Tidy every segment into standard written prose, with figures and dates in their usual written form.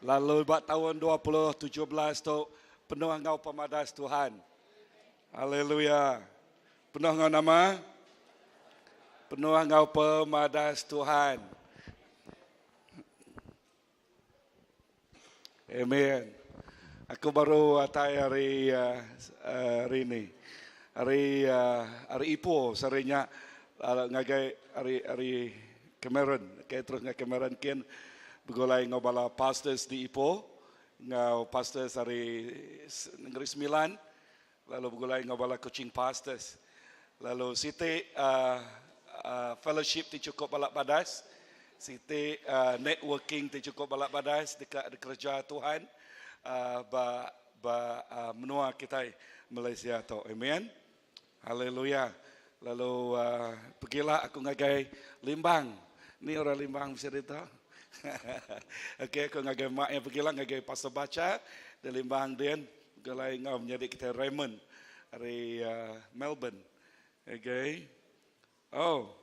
Lalu buat tahun 2017 tu penuh engkau pemadas Tuhan. Haleluya. Penuh engkau nama? Penuh engkau pemadas Tuhan. Amen. Aku baru atai hari ini. Hari Ipoh sarinya ngagai hari Cameron. Kaya terus ngagai Cameron kian begulai ngobala pastors di Ipoh. Ngau pastors hari Negeri Sembilan. Lalu begulai ngobala coaching pastors. Lalu siti fellowship ti cukup balak badas. Siti networking ti cukup balak badas dekat kerja Tuhan. Menua kita Malaysia tu. Amen. Haleluya. Lalu pergilah aku ngagai Limbang. Ni orang Limbang bisa dita. Okey, aku ngagai mak yang pergilah ngagai pasal baca di Limbang din. Galai ngau menjadi kita Raymond dari Melbourne. Okey. Oh.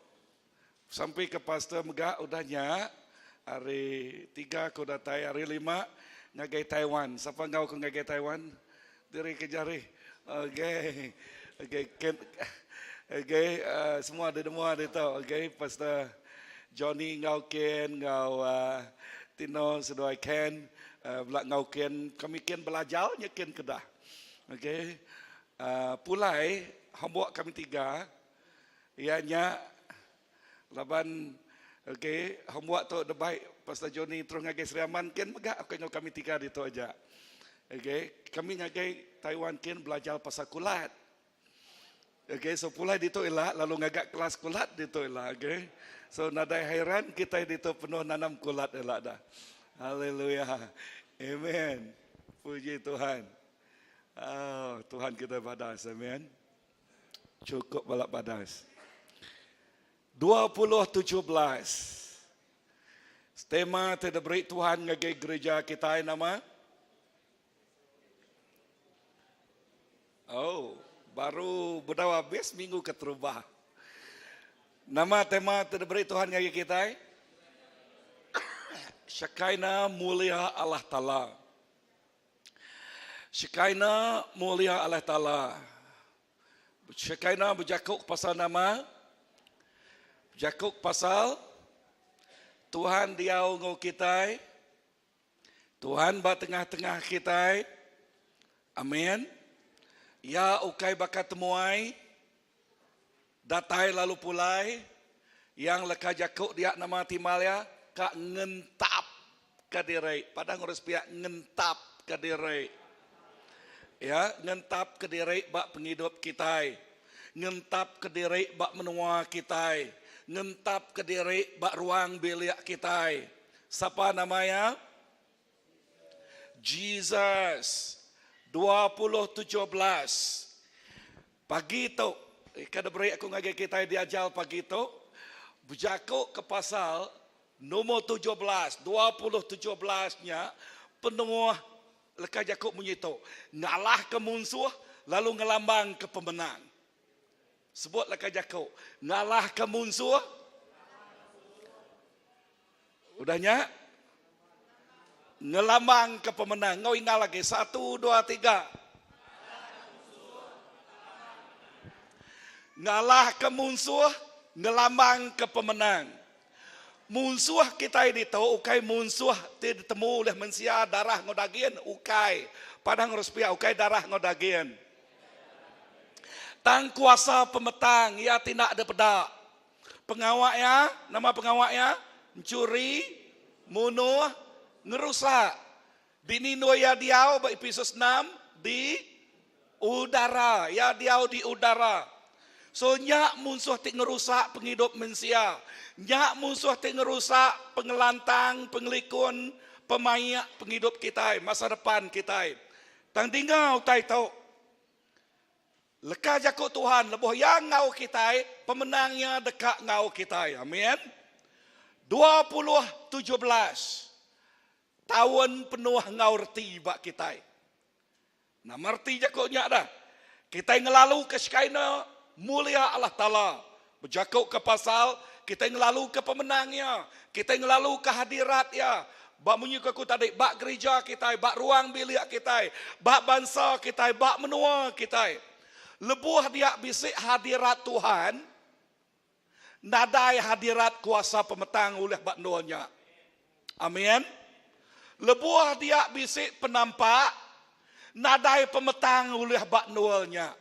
Sampai ke pastor megah udahnya hari 3 aku datai, hari 5 ngagai Taiwan. Siapa ngau aku ngagai Taiwan? Diri kejari. Okey. Okey, okey, semua ada tu. Okey, pastor Johnny ngau ken, ngau Tino sedoi ken, belak ngau ken, kami ken belajar nya ken kedah. Okey. Pulai hambuk kami 3 ianya laban okey, hambuk tu debai pastor Johnny terus ngagai Seriaman ken megah aku ngau kami 3 di tu aja. Okey, kami ngagai Taiwan ken belajar pasal kulat. Okey, so pulai di tu ilah lalu ngagak kelas kulat di tu ilah, okey. So nadai hairan kita di tu penuh nanam kulat ilah dah. Haleluya. Amen. Puji Tuhan. Oh, Tuhan kita badas, amen. Cukup balak badas. 2017. Tema tidak beri Tuhan ngagai gereja kita nama. Oh, baru berdawa habis minggu keterubah. Nama tema tidak beri Tuhan ngagai kita. Syakaina mulia Allah Ta'ala. Syakaina mulia Allah Ta'ala. Syakaina berjakuk pasal nama. Jakuk pasal Tuhan diau ngau kita. Tuhan ba tengah-tengah kita. Amin. Ya ukai bakat temuai. Datai lalu pulai. Yang leka jakuk dia nama timalya. Kak ngentap kadirai. Padang harus pihak ngentap kadirai. Ya, ngentap kadirai bak penghidup kita. Ngentap kadirai bak menua kita. Ngentap kadirai bak ruang bilik kita. Siapa namanya? Jesus. 2017. Pagi tu, kada beri aku ngagai kita diajal pagi tu. Berjakuk ke pasal nomor 17. 2017-nya penuh leka jakuk bunyi tu. Ngalah ke musuh lalu ngelambang ke pemenang. Sebut leka jakuk. Ngalah ke musuh. Udahnya? Ngelambang ke pemenang. Ngau ingat lagi. 1, 2, 3. Ngalah ke musuh. Ngelambang ke pemenang. Musuh kita ini tahu. Ukai musuh. Tidak temu oleh manusia. Darah ngodagian. Ukai. Padang ruspia. Ukai darah ngodagian. Tang kuasa pemetang. Ya tidak ada pedak. Pengawaknya. Nama pengawaknya. Mencuri. Munuh. Ngerusak. Binino ya diau episode 6 di udara. Ya diau di udara. So nyak musuh tik ngerusak penghidup manusia. Nyak musuh tik ngerusak pengelantang, pengelikun, pemayak penghidup kita, masa depan kita. Tang tinggal tai tau. Leka jakuk Tuhan lebuh yang ngau kita, pemenangnya dekat ngau kita. Amin. 2017. Tahun penuh ngau reti bak kita. Nah merti jakuknya dah. Kita ngelalu ke syakaina mulia Allah Ta'ala. Berjakuk ke pasal, kita ngelalu ke pemenangnya. Kita ngelalu ke hadiratnya. bak menyukaku tadi, bak gereja kita, bak ruang bilik kita, bak bangsa kita, bak menua kita. Lebuh dia bisik hadirat Tuhan, nadai hadirat kuasa pemetang oleh bak nuanya. Amin. Lebuh dia bisik penampak, nadai pemetang oleh bak nuanya.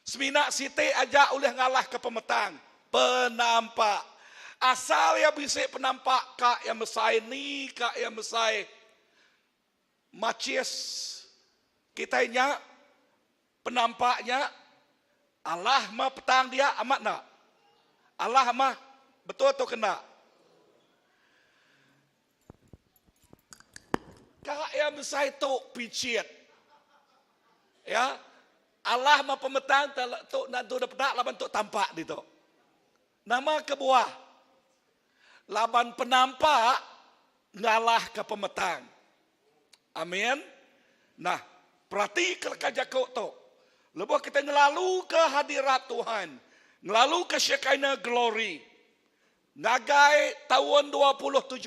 Seminak siti aja oleh ngalah ke pemetang. Penampak. Asal ya bisik penampak kak yang mesai ni, kak yang mesai macis. Kitanya penampaknya Allah mah petang dia amat nak. Allah mah betul atau kena? Kak yang mesai tu picit. Ya. Allah mah pemetang tu nanti dah pedak laban tu tampak di tu. Nama kebuah. Laban penampak ngalah ke pemetang. Amin. Nah, perhati kelakajak tu. Lepas kita ngelalu ke hadirat Tuhan. Ngelalu ke Shekinah Glory. Ngagai tahun 2017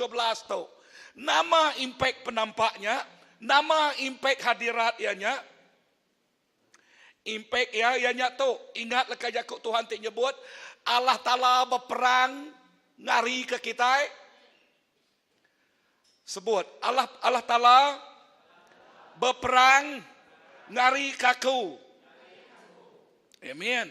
tu. Nama impact penampaknya. Nama impact hadirat ianya. Impact ya ianya tu. Ingat lekajak Tuhan tu nyebut. Allah Ta'ala berperang ngari ke kita. Sebut. Allah Ta'ala berperang ngari kaku. Amin.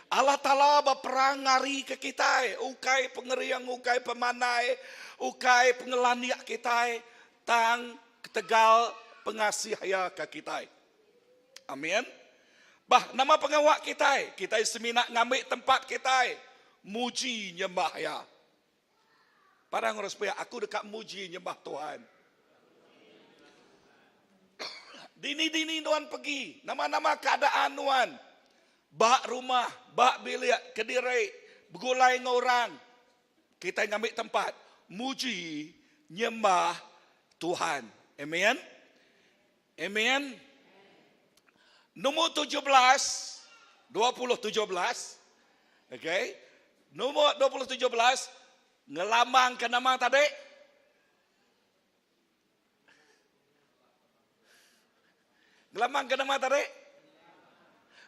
Allah Ta'ala berperang ngari ke kita. Ukai pengeriang, ukai pemanai, ukai pengelaniak kita. Tang ketegal pengasih ya ke kita. Amin. Bah, nama pengawak kita. Kita seminak ngambil tempat kita. Muji nyembah ya. Parang orang supaya aku dekat muji nyembah Tuhan. Dini-dini Tuhan pergi. Nama-nama keadaan Tuhan. Bak rumah, bak bilik, kediri, bergulai dengan orang. Kita ngambil tempat. Muji nyembah Tuhan. Amen. Amen. Nombor 17, 2017, okay. Nombor 2017, ngelamang ke nama tadi. Ngelamang ke nama tadi.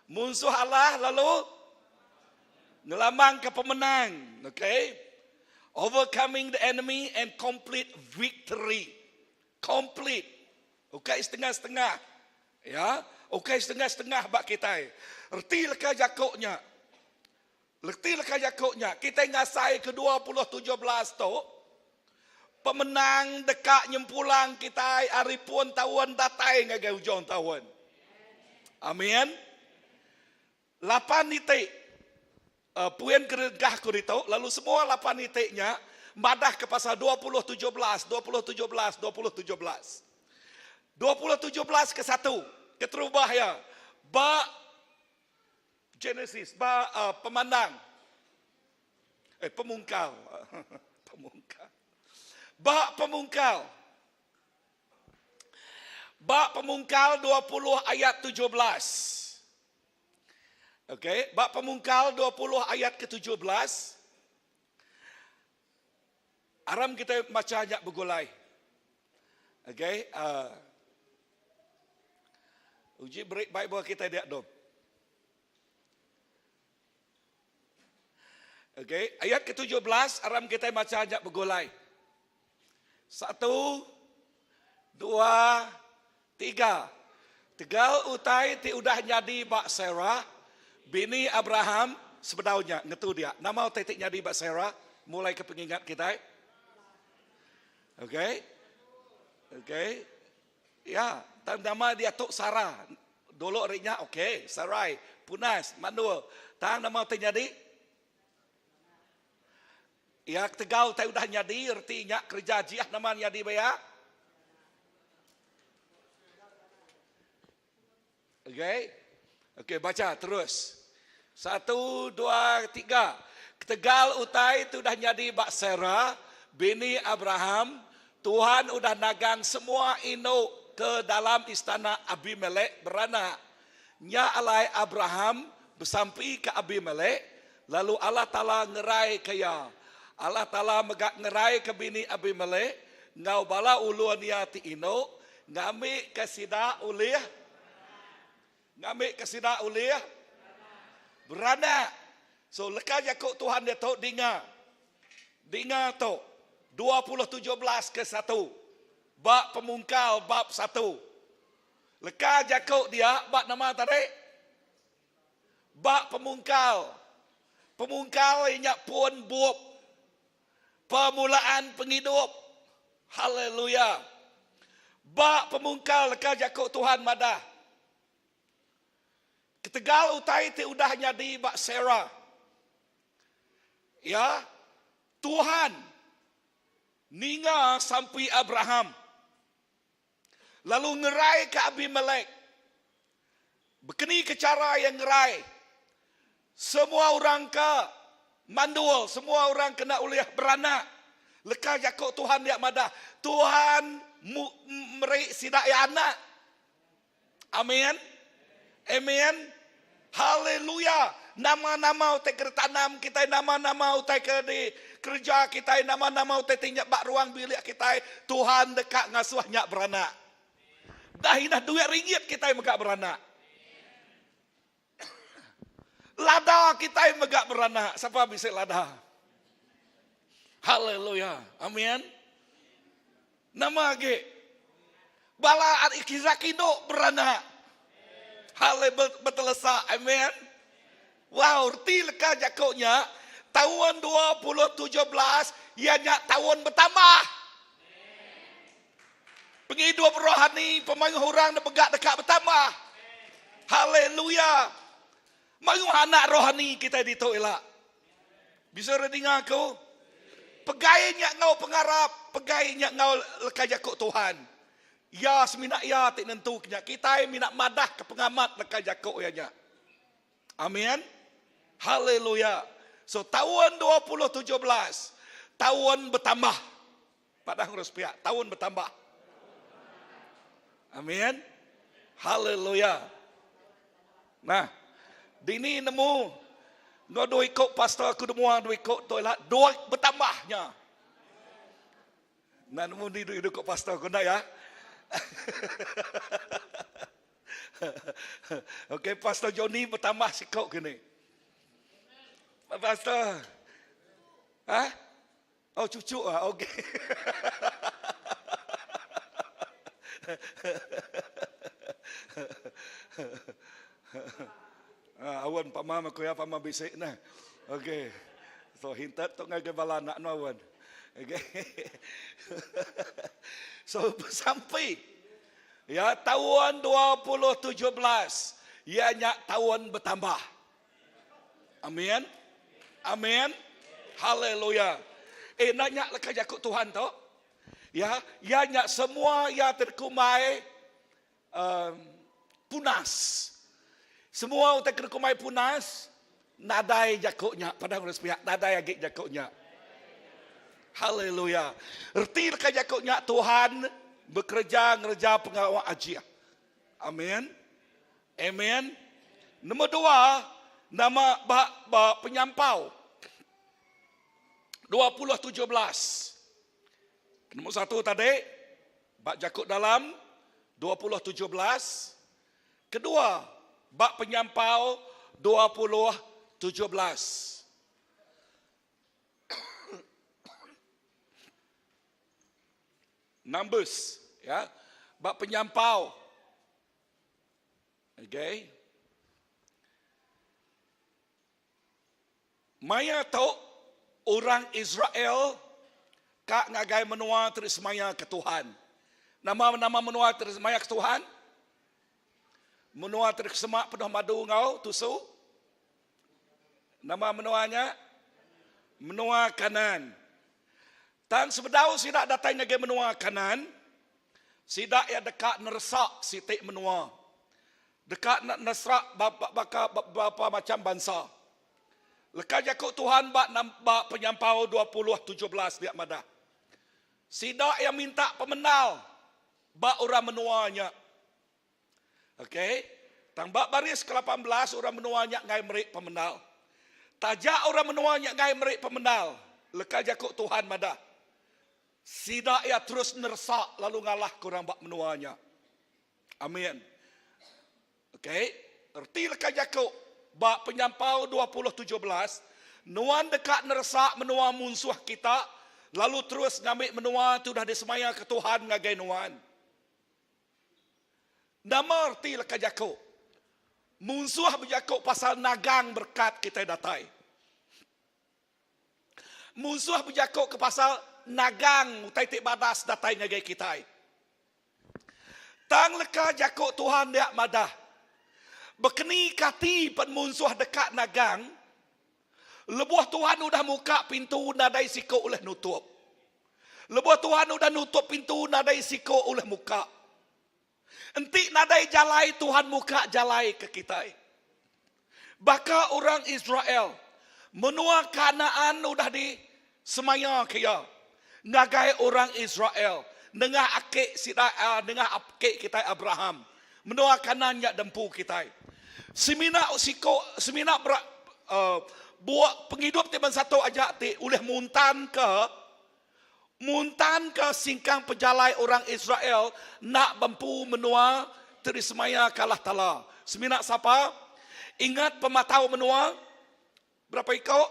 Musuh Allah lalu ngelamang ke pemenang, okay. Overcoming the enemy and complete victory. Complete. Okay, setengah-setengah. Ya. Okey, setengah-setengah bak kita. Erti leka jakuknya. Erti leka jakuknya. Kita ngasai ke 2017 tu. Pemenang dekat nyempulang kita. Hari pun tahun datai ngagai hujung tahun. Amin. 8 titik. Puan geregah ku itu. Lalu semua 8 titiknya. Madah ke pasal 2017. 2017. 2017 ke 1. Keterubah ya. Ba Genesis, ba pemandang. Pemungkal. Pemungkal. Ba pemungkal. Ba pemungkal 20 ayat 17. Okey, ba pemungkal 20 ayat ke-17. Aram kita baca ajak bergulai. Okey, uji break Bible kita dia dom. Okey, ayat ke-17 aram kita baca ajak bergulai. 1 2 3. Tegal utai ti udah jadi bak Sarah, bini Abraham sebedaunya ngetu dia. Nama utai ti jadi bak Sarah, mulai ke pengingat kita. Okey. Okey. Ya, nama dia Tok Sarah. Dulu rinya okey, Sarai, Punas, Manuel. Tang nama terjadi. Ya, tegau tai udah nyadi, artinya kerja jiah nama nyadi baya. Okey. Okey, baca terus. 1 2 3. Tegal utai tu dah nyadi bak Sarah, bini Abraham. Tuhan udah nagang semua induk ke dalam istana Abimelek beranak. Nya alai Abraham bersampai ke Abimelek. Lalu Allah Ta'ala ngerai kaya. Allah Ta'ala ngerai ke bini Abimelek. ngau bala uluan ya ti ino ngami kasida ulih beranak. So leka Yakub Tuhan dia tahu dengar tu 20:17 ke 1 bab pemungkal bab 1. Leka Yakub dia bab nama tadi bab pemungkal inyak pun buop permulaan penghidup. Haleluya. Bab pemungkal leka Yakub Tuhan madah. Ketegal utai ti udahnya di bak Sarah. Ya, Tuhan ninga sampai Abraham. Lalu ngerai ke Abimelek. Begini ke cara yang ngerai. Semua orang ke mandul, semua orang kena uliah beranak. Leka Yakub Tuhan dia madah. Tuhan merik sidak ya anak. Amin. Amen. Haleluya. Nama-nama utai kertanam kita, nama-nama utai kerja kita, nama-nama utai tinjak bak ruang bilik kita. Tuhan dekat ngasuh nyak beranak. Dah inah duit ringgit kita megak beranak. Lada kita megak beranak. Siapa bisa lada? Haleluya. Amin. Nama lagi. Bala ikizakido beranak. Haleluya betelesa. Amin. Wow, reti leka Yakubnya tahun 2017 ianya tahun bertambah. Penghidup rohani pemanggil orang dan begak dekat bertambah. Haleluya. Mangu anak rohani kita ditok elak. Bisa dengar aku? Pegainya ngau pengarap, pegainya ngau leka Yakub Tuhan. Ya seminak ya tik nentu kita minat madah ke pengamat leka Yakub ya. Amin. Haleluya. So tahun 2017 tahun bertambah. Padang rupiah tahun bertambah. Amin. Haleluya. Nah, dini nemu no do ikut pastor aku demua do ikut toilet do bertambahnya. Nah nemu di do ikut pastor aku nak ya. Okey, Pastor Johnny bertambah sikok gini. Pastor. Hah? Oh, cucu ah. Okey. Awan pak mama ko ya pak mama bisik nah. Okey. So hintat tok ngagai bala anak no awan. Okey. So sampai ya tahun 2017 ianya tahun bertambah. Amin. Amin. Haleluya. Naknya leka Yakub Tuhan tu. Ya, ianya semua ya terkumai punas. Semua utak terkumai punas. Nadai Yakubnya padang respiak nadai agak Yakubnya. Haleluya. Erti leka Yakubnya Tuhan bekerja ngerja pengawal ajiah. Amin. Amin. Nombor 2 nama penyampau 2017. Nombor 1 tadi bak Yakub dalam 2017. Kedua bak penyampau 2017. Numbers ya bak penyampau. Okay. Maya tahu orang Israel kak ngagai menua terus maya ke Tuhan. Nama menua terus maya ke Tuhan. Menua terus semak penuh madu ngau tusu. Nama menuanya menua Kanan. Tan sebedau sidak datang ngagai menua Kanan. Sidak ya dekat neresak sitik menua. Dekat nak nesrak bapa macam bangsa. Leka Yakub Tuhan bak penyampau 2017 dia madah. Sidak yang minta pemenal bak orang menuanya. Okey. Tang bak baris ke-18 orang menuanya ngai merik pemenal. Tajak orang menuanya ngai merik pemenal. Leka Yakub Tuhan madah. Sida ia terus nersak lalu ngalah korang bak menuanya. Amin. Okey, erti lekat Yakub bak penyampau 2017, nuan dekat nersak menua musuh kita, lalu terus ngambil menua tu dah disemaya ke Tuhan ngagai nuan. Nama erti lekat Yakub. Musuh berjakuk pasal nagang berkat kita datai. Musuh berjakuk ke pasal nagang utai tik badas datai ngagai kita. Tang leka jakuk Tuhan dia madah. Bekeni kati pen musuh dekat nagang. Lebuh Tuhan udah muka pintu nadai siko oleh nutup. Lebuh Tuhan udah nutup pintu nadai siko oleh muka. Entik nadai jalai Tuhan muka jalai ke kita. Baka orang Israel menua Kanaan udah di semaya kaya. Ngagai orang Israel dengan akik dengan akik kita Abraham. Menua Kanaan yak dempu kita. Semina buat penghidup tiban satu aja ti oleh muntan ke singkang pejalai orang Israel nak bampu menua terisemaya kalah tala. Semina siapa? Ingat pematau menua berapa ikut?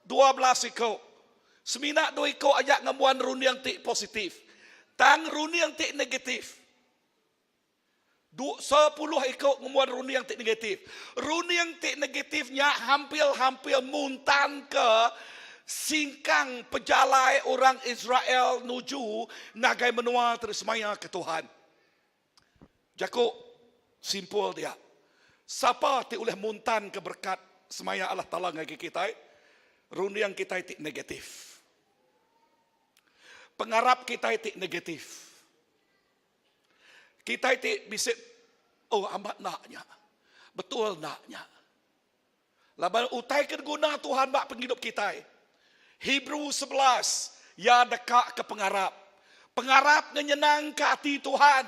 12 ikut. Semina 2 ikut ajak ngemuan runi yang tik positif. Tang runi yang tik negatif. 10 ikut ngemuan runi yang tik negatif. Runi yang tik negatifnya hampir muntan ke singkang pejalai orang Israel nuju ngagai menua tersemaya ke Tuhan. Jakuk simpul dia. Siapa ti oleh muntan ke berkat semaya Allah Taala ngagai kita? Runi yang kita ti negatif. Pengarap kita ti negatif. Kita ti bisa amat naknya. Betul naknya. Laban utai guna Tuhan bak penghidup kita. Hebrew 11, ya dekat ke pengarap. Pengarap nyenang ke hati Tuhan.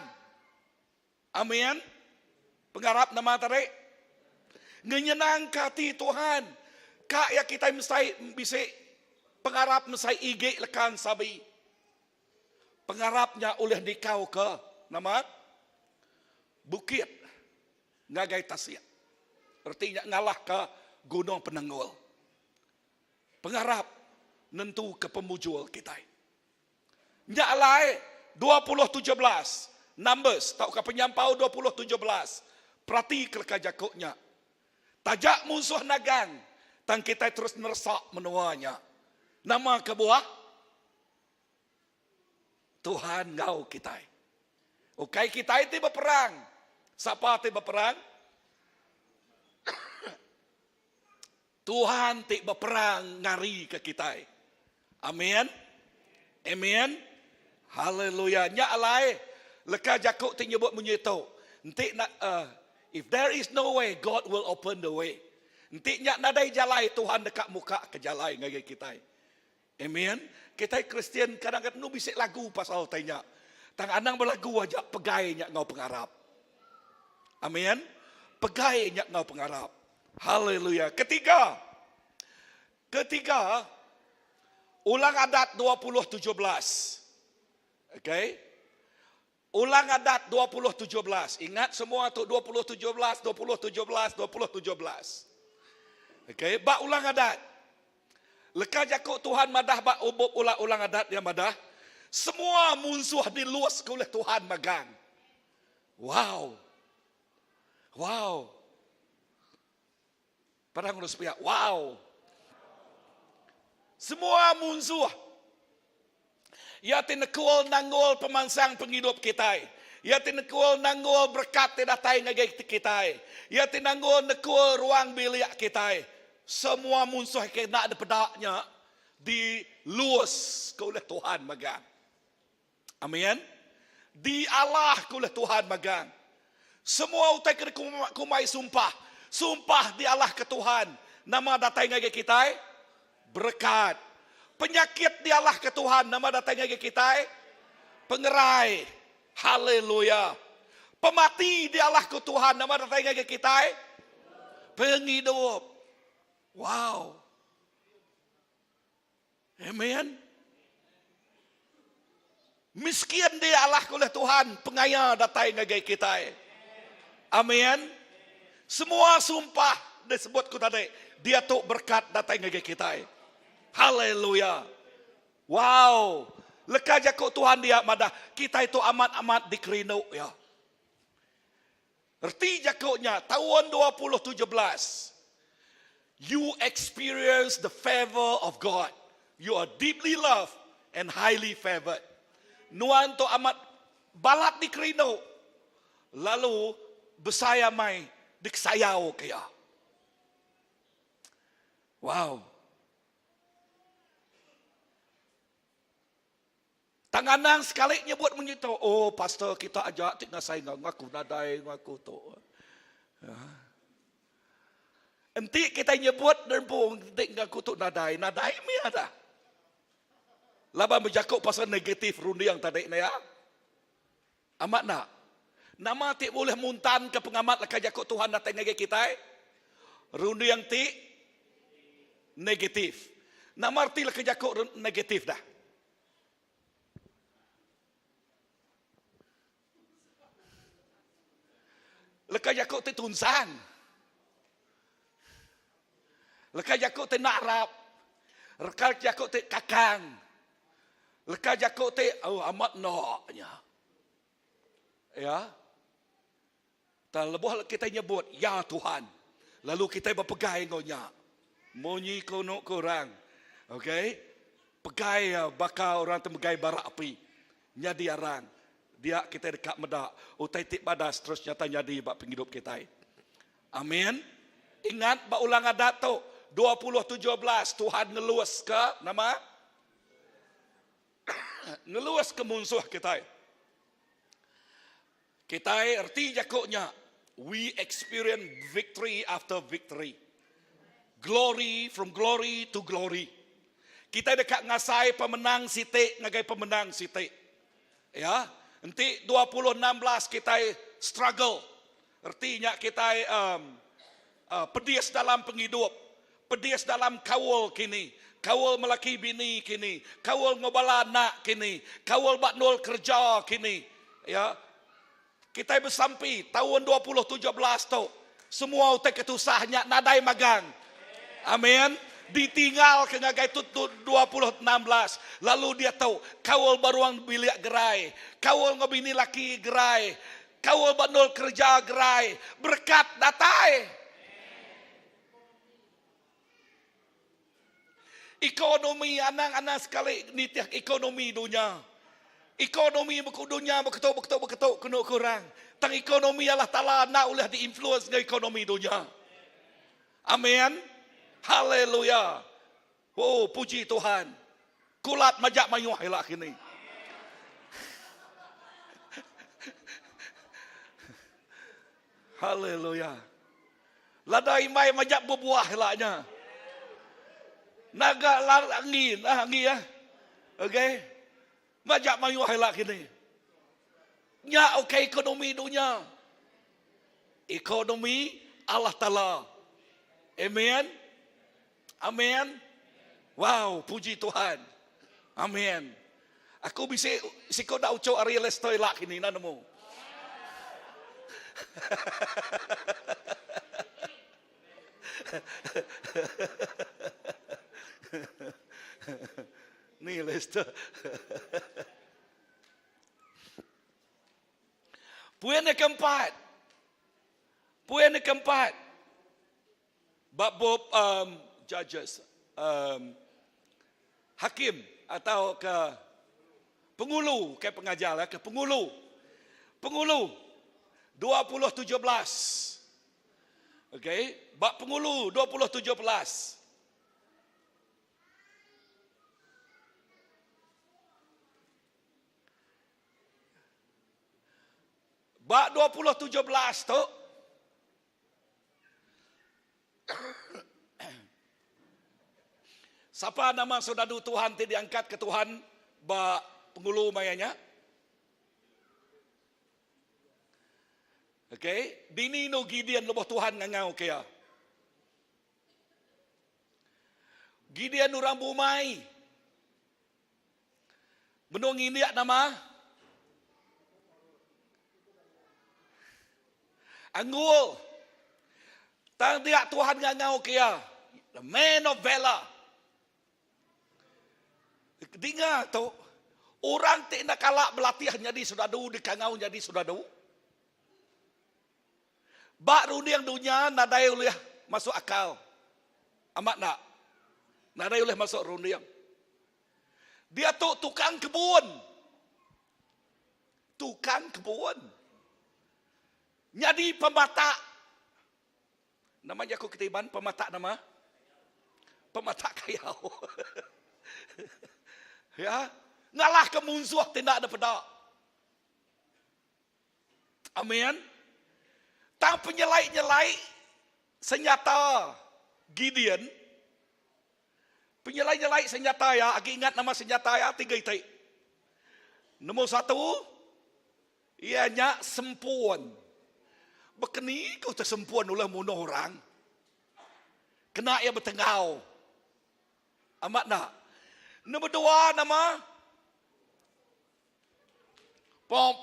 Amin. Pengarap nama tarik. Nyenang ke hati Tuhan. Kak ya kita mesti bisa pengarap mesti igik lekan sabi. Pengarapnya oleh dikau ke nama bukit ngagai tasya. Artinya ngalah ke gunung penenggol. Pengarap nentu ke pemujul kita. Nyak lai 2017 Numbers, tahu ke penyampau 2017. Perhati keleka jakuknya. Tajak musuh nagang, tang kita terus nersak menuanya. Nama kebuah Tuhan ngau kita. Okai kita itu berperang. Siapa itu berperang? Tuhan ti berperang ngari ke kita. Amin. Amin. Haleluya. Nya alai leka Jakub ti nyebut menyeto. Enti nak if there is no way, God will open the way. Enti nya nadai jalai Tuhan dekat muka ke jalai ngagai kita. Amin. Kita Kristian kadang-kadang nu bisik lagu pasal tanya. Tang anang berlagu aja pegai nya ngau pengarap. Amin. Pegai nya ngau pengarap. Haleluya. Ketiga, Ulang Adat 2017. Okay. Ulang Adat 2017. Ingat semua tu 2017. Okay. Bak Ulang Adat. Leka jakuk Tuhan madah bak ubub ulang adat dia madah. Semua musuh diluas oleh Tuhan magang. Wow. Padang urus pihak. Wow. Semua musuh. Ya tinekul nanggul pemansang penghidup kita. Ya tinekul nanggul berkat tidak tay ngagai kita. Ya tinanggul nekul ruang bilik kita. Semua musuh kena ada pedaknya diluas oleh Tuhan magang. Amin. Di Allah oleh Tuhan magang. Semua utai kena kumai sumpah. Sumpah di Allah ke Tuhan. Nama datai ngagai kita. Berkat. Penyakit di Allah ke Tuhan. Nama datai ngagai kita. Pengerai. Haleluya. Pemati di Allah ke Tuhan. Nama datai ngagai kita. Penghidup. Wow. Amen. Miskin dia Allah oleh Tuhan, pengaya datai ngagai kita. Amin. Semua sumpah disebut ku tadi, dia tu berkat datai ngagai kita. Haleluya. Wow. Lekah jakuk Tuhan dia madah, kita itu amat-amat dikerino ya. Erti jakuknya tahun 2017, you experience the favor of God. You are deeply loved and highly favored. Nuan to amat balat dikerino. Lalu besaya mai diksayaw kaya. Wow. Tanganang sekali nyebut menyito. Oh, pastor kita ajak tik nasay ngaku nadai ngaku to. Ya. Enti kita nyebut dan pun tik ngaku to nadai mi ada. Laba menjakuk pasal negatif rundi yang tadi na ya. Amat nak. Nama tik boleh muntan ke pengamat laka jakuk Tuhan datang ngage kita. Rundi yang tik negatif. Nama arti laka jakuk negatif dah. Leka jakuk te tunsang. Leka jakuk te nakrap. Leka jakuk te kakang. Leka jakuk te amat naknya. Ya. Terlebih kita nyebut, ya Tuhan. Lalu kita berpegai ngonya. Monyi kono korang. Okay. Pegai bakal orang temegai bara api. Nyadi arang. Dia kita dekat medak. Utai tik badas terus nyata jadi bak penghidup kita. Amin. Ingat bak ulang adat tu. 2017 Tuhan ngeluas ke nama? Ngeluas ke musuh kita. Kita erti jakuknya. We experience victory after victory. Glory from glory to glory. Kita dekat ngasai pemenang sitik ngagai pemenang sitik. Ya. Nanti 2016 kita struggle. Artinya kita pedis dalam penghidup. Pedis dalam kawal kini. Kawal melaki bini kini. Kawal ngobala anak kini. Kawal bak nol kerja kini. Ya. Kita bersampi tahun 2017 tu. Semua utai ketusahnya nadai magang. Amin. Ditinggal ke ngagai tutut 2016. Lalu dia tahu kawal baruang bilik gerai, kawal ngobini laki gerai, kawal banul kerja gerai, berkat datai. Ekonomi anak-anak sekali nitiak ekonomi dunia. Ekonomi dunia beketuk kena kurang. Tang ekonomi Allah Taala nak ulah diinfluence dengan ekonomi dunia. Amin. Haleluya. Oh, puji Tuhan. Kulat majak mayuh lah kini. Haleluya. Ladai mai majak berbuah lahnya. Naga angin ya. Okey. Majak mayuh lah kini. Nya okey ekonomi dunia. Ekonomi Allah Taala. Amen. Amin. Wow, puji Tuhan. Amin. Aku bisa siko dah ucap Ariel Estoy lak ini nanamu. Ni Lester. Poin yang keempat. Bab judges, hakim atau ke pengulu, ke pengajar lah, ke pengulu 2017. Okey, bab pengulu 2017. Bab 2017 tu siapa nama saudara Tuhan ti diangkat ke Tuhan ba pengulu mayanya? Okey, bini no Gideon lebih Tuhan ngangau kaya. Gideon orang bumai. Benung ini nama Anggul. Tang dia Tuhan ngau kia. The man of valor. Dengar tu, orang tak nak kalak berlatih jadi sudadu, dikangau jadi sudadu. Bak rudiang dunia nadai oleh masuk akal. Amat nak. Nadai oleh masuk rudiang. Dia tu tukang kebun. Tukang kebun. Jadi pematak. Namanya aku ketiban pematak nama. Pematak kayau. Ya, ngalah ke musuh tidak ada pedak. Amin. Tang penyelai-nyelai senjata Gideon. Penyelai-nyelai senjata ya, aku ingat nama senjata ya 3 itik. Nombor 1, ianya sempuan. Bekeni kau tersempuan oleh munuh orang. Kena ia bertengau. Amat nak. Nombor 2 nama pop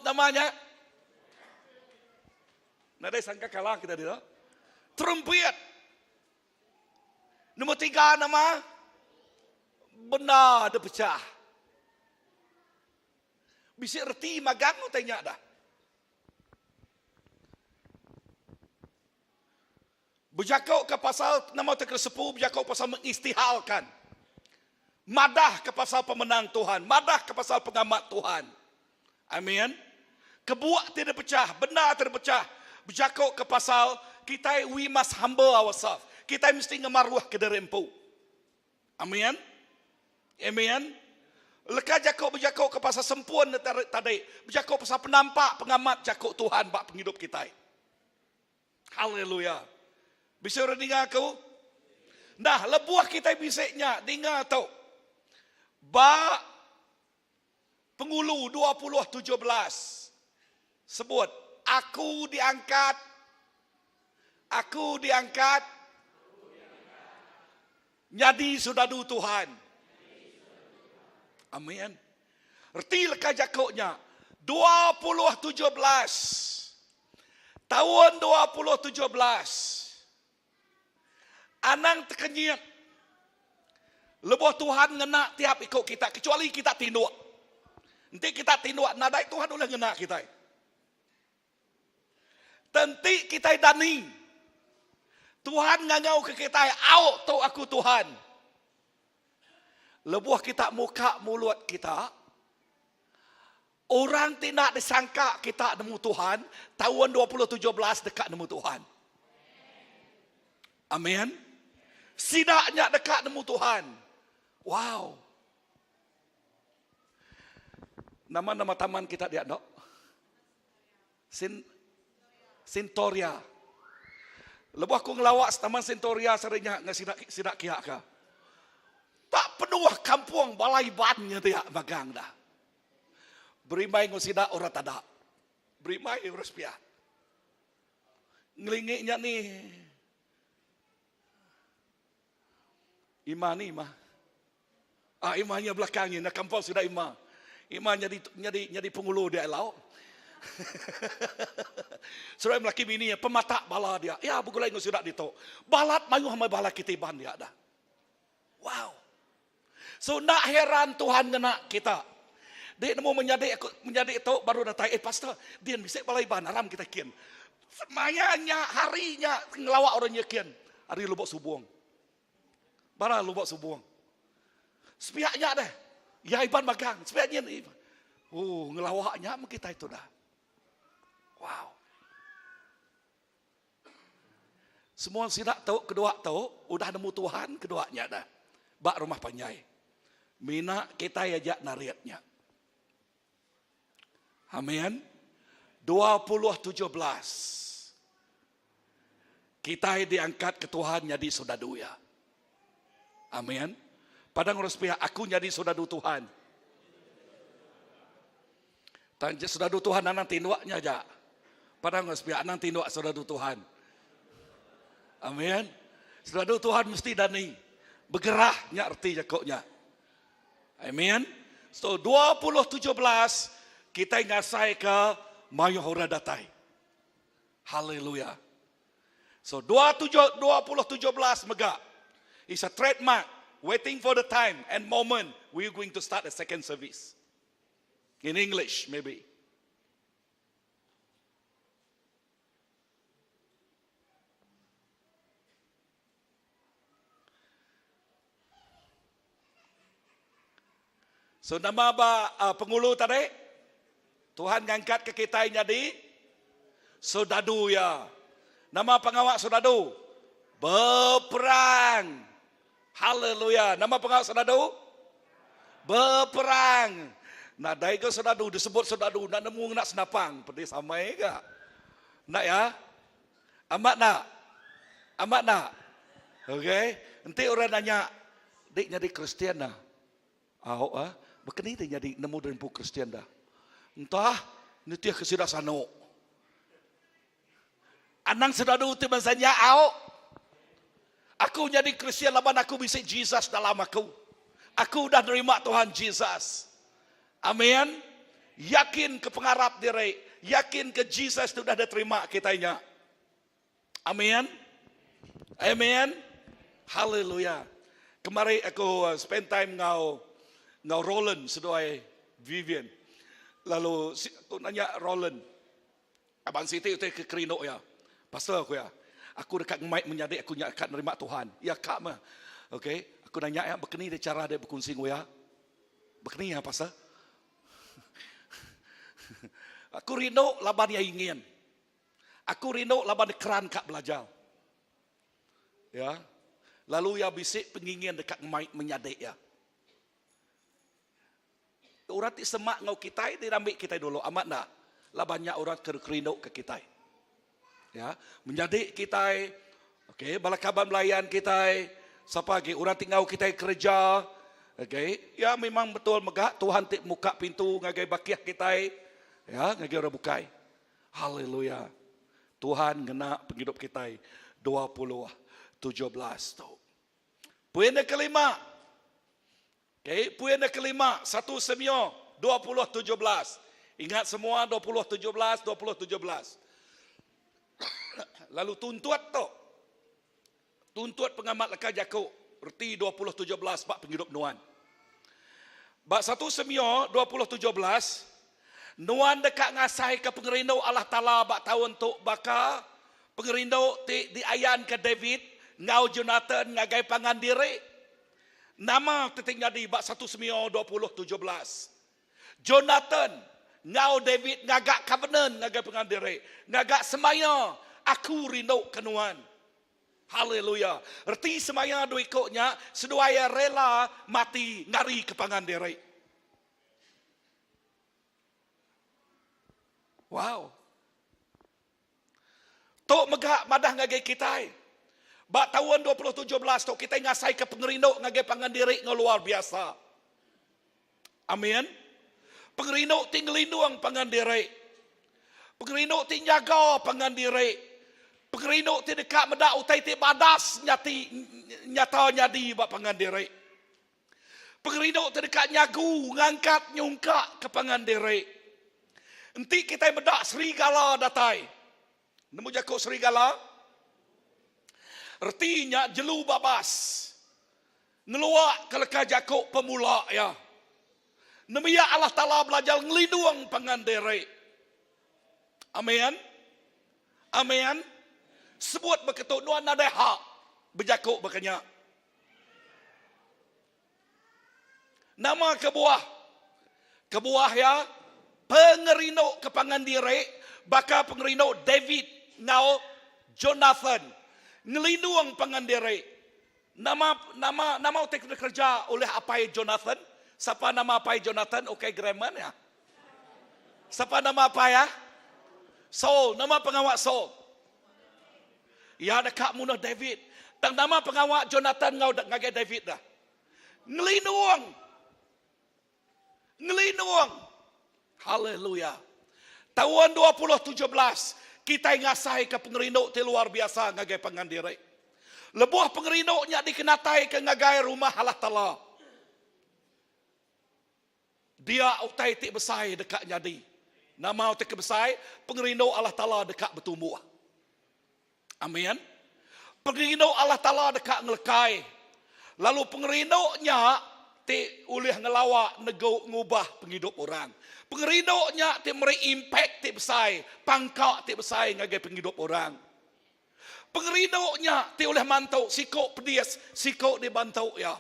namanya. Nada sangka kalah kita dia. Trumpet. Nombor 3 nama benar ada pecah. Bisa erti magang tu tanya dah. Berjakau ke pasal nama terkesepu, berjakau pasal mengistihalkan. Madah ke pasal pemenang Tuhan, madah ke pasal pengamat Tuhan. Amin. Kebuak tidak pecah, benar tidak pecah. Berjakau ke pasal kita we must humble ourselves. Kita mesti ngemaruah ke derempu. Amin. Amin. Lekah jakau berjakau ke pasal sempuan tadi. Berjakau pasal penampak pengamat jakau Tuhan bak penghidup kita. Haleluya. Bisa orang dengar aku? Nah, lebuah kita bisiknya dengar tau. Bak Pengulu 2017 sebut aku diangkat jadi sudadu Tuhan. Amin. Erti lekah jakoknya 2017 tahun 2017 anang terkenyit. Lebuh Tuhan ngena tiap ikut kita. Kecuali kita tinduk. Nanti kita tinduk. Nadai Tuhan boleh ngena kita. Tentu kita dani. Tuhan ngangau ke kita. Au tu aku Tuhan. Lebuh kita muka mulut kita. Orang tidak disangka kita nemu Tuhan. Tahun 2017 dekat nemu Tuhan. Amin. Sidaknya dekat nemu Tuhan. Wow. Nama-nama taman kita dia dok. Sintoria. Lepas aku ngelawak taman Sintoria seringnya ngesidak kiak ka. Tak penuh kampung balai bannya dia magang dah. Berimai ngosidak orang tadak. Berimai urus pia. Ngelingiknya nih. Imah ni imah. Imahnya belakangnya, nak kampung sudah imah. Imah jadi pengulu dia lauk. Sudah melaki bini pematak bala dia. Ya begulai ngau sudah ditok. Balat mayu hama bala kitiban dia dah. Wow. So nak heran Tuhan kena kita. Dia nemu menjadi itu baru datang. Pastor, dia bisa balai ban aram kita kian. Semayanya harinya ngelawak orang kian. Hari lubuk subuang. Bara lubuk subuang. Sepiaknya dah. Ya iban magang. Sepiaknya ni. Oh, ngelawaknya kita itu dah. Wow. Semua sidak tahu, kedua tahu, udah nemu Tuhan, keduanya dah. Bak rumah panjai. Mina kita ajak nariatnya. Amin. 2017. Kita diangkat ke Tuhan jadi saudara ya. Amin. Padang urus pihak aku jadi saudara Tuhan. Tanya saudara Tuhan anak tinduaknya aja. Padang urus pihak anak tinduak saudara Tuhan. Amin. Saudara Tuhan mesti dani. Bergerahnya arti jakoknya. Amen. So 2017 kita ngasai ke Mayahora Datai. Haleluya. So 2017 mega. It's a trademark. Waiting for the time and moment we're going to start a second service. In English, maybe. So nama ba penghulu tadi? Tuhan ngangkat ke kita jadi Sodadu ya. Nama pengawak Sodadu? Berperang. Haleluya. Nama pengawak Sodadu? Berperang. Nah, dari ke Sodadu disebut Sodadu nak nemu nak senapang, pedih samai ke? Nak ya? Amat nak? Amat nak? Okey. Nanti orang nanya, "Dik jadi Kristian dah?" Ahok ah, bekeni dia jadi nemu dan pu Kristian dah. Entah, ni dia kesudah sano. Anang Sodadu tu masanya ahok. Aku jadi Kristian laban aku bisa Jesus dalam aku. Aku dah terima Tuhan Jesus. Amin. Yakin ke pengharap diri. Yakin ke Jesus itu dah diterima kitanya. Amin. Amin. Haleluya. Kemarin aku spend time ngau Roland sedoai Vivian. Lalu aku nanya Roland. Abang Siti itu ke Kerino ya. Pastor aku ya. Aku dekat mic menyadik aku akan nerima Tuhan. Ya kak mah. Okey, aku nanya ya bekeni dia cara dia berkongsi ya. Bekeni ya pasal. Aku rindu laban yang ingin. Aku rindu laban keran kak belajar. Ya. Lalu ya bisik pengingin dekat mic menyadik ya. Orang ti semak ngau kita dia ambil kita dulu amat nak. Labannya orang kerindu ke kita. Ya, menjadi kita, okey, balakaban melayan kita, siapa lagi orang tinggal kita kerja, okey, ya memang betul megah Tuhan tik muka pintu ngagai bakiah kita, ya ngagai orang bukai, haleluya, Tuhan ngena penghidup kita 2017 tu. Poin yang kelima, okey, poin yang kelima 1 Samuel 2017, ingat semua 2017. Lalu tuntut tu. Tuntut pengamat lekah Jakub. Erti 2017 bak penghidup Nuan. Bak 1 Samuel 2017. Nuan dekat ngasai ke pengerindu Allah Ta'ala bak tahun tu baka. Pengerindu di ayan ke David. Ngau Jonathan ngagai pangan diri. Nama titik jadi bak 1 Samuel 2017. Jonathan ngau David ngagak covenant ngagai pangan diri. Ngagak semaya. Aku rindu kenuan. Haleluya. Erti semaya do ikutnya. Seduaya rela mati ngari kepangan diri. Wow. Tok megak madah ngagai kita. Bak tahun 2017 tok kita ngasai ke pengerindu ngagai pangan diri luar biasa. Amin. Pengerindu tinggalinduang pangan diri. Pengerindu tingjaga pangan diri. Pengerindu ti dekat medak utai ti badas nyata nyadi bak pangan diri. Pengerindu ti dekat nyagu ngangkat nyungkak ke pangan diri. Enti kita medak serigala datai. Nemu jakuk serigala? Artinya jelu babas. Ngeluak ke lekah jakuk pemula ya. Nemiya Allah Ta'ala belajar ngelindung pangan diri. Amin. Amin. Sebut berketuk nuan ada hak berjakuk berkenyak. Nama kebuah. Kebuah ya. Pengerindu kepangan diri. Baka pengerindu David. Ngau Jonathan. Ngelindung pangan diri. Nama utik kerja oleh apai Jonathan. Siapa nama apai Jonathan? Okey grammar ya. Siapa nama apa ya? Saul. Nama pengawak Saul. Ya dekat munah David. Dan nama pengawak Jonathan ngau ngagai David dah. Ngelindung. Haleluya. Tahun 2017 kita ngasai ke pengerindu ti luar biasa ngagai pangan diri. Le Lebuah pengerinduknya dikenatai ke ngagai rumah Allah Ta'ala. Dia utai tik besai dekat jadi. Nama utai ke besai, pengerino Allah Ta'ala dekat bertumbuh. Amin. Pengerino Allah Ta'ala dekat ngelekai. Lalu pengerino-nya ti ulih ngelawak ngubah penghidup orang. Pengerino-nya ti meri impact ti besai, pangkak ti besai ngagai penghidup orang. Pengerino-nya ti oleh mantau sikok pedias, sikok dibantu ya.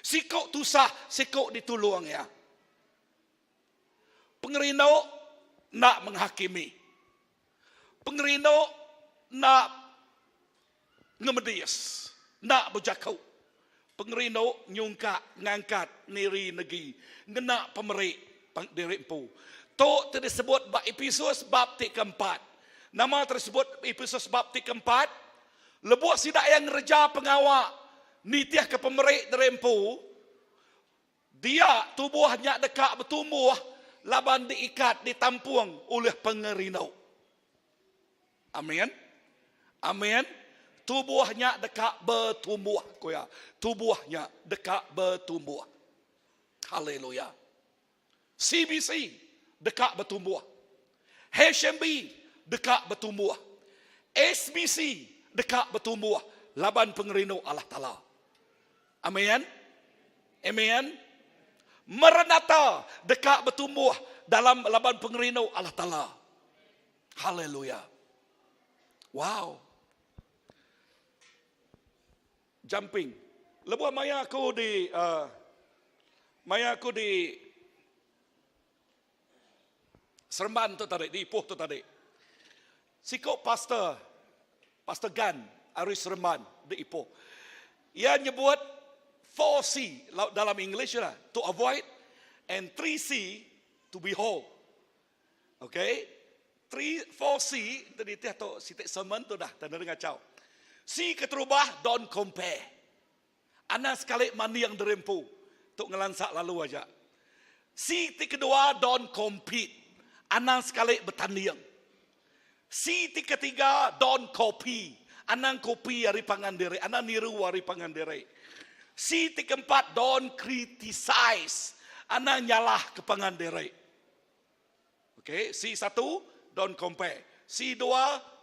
Sikok tusah, sikok ditulung ya. Pengerino nak menghakimi. Pengerino nak ngemedias, nak berjakau. Pengerino nyungkak, ngangkat, niri negeri. Ngena pemerik, dirempu. Tok tersebut episod bab keempat. Nama tersebut episod bab keempat. Lebuh sidak yang reja pengawak. Nitiah ke pemerik dirempu. Dia tubuhnya dekat bertumbuh. Laban diikat, ditampung oleh pengerino. Amin. Amin. Tubuhnya dekat bertumbuh. Tubuhnya dekat bertumbuh. Haleluya. CBC dekat bertumbuh. HMB dekat bertumbuh. SBC dekat bertumbuh. Laban pengerino Allah Ta'ala. Amin. Amin. Merenata dekat bertumbuh dalam laban pengerino Allah Ta'ala. Haleluya. Wow. Jumping. Lebuh maya aku di Seremban tu tadi, di Ipoh tu tadi. Sikok pastor Gan, Aris Seremban di Ipoh. Ia nyebut 4C dalam English lah, to avoid, and 3C to behold. Okay? 4C tadi tu sitik sermon tu dah tanda dengar cau. C keterubah, don't compare. Anak sekali mandi yang dirempu untuk ngelansak lalu aja. C kedua, don't compete. Anak sekali bertanding. C ketiga, don't copy. Anak kopi hari pangan diri, anak niru hari pangan diri. C keempat, don't criticize. Anak nyalah ke pangan diri. Okay, C1, don't compare. C2,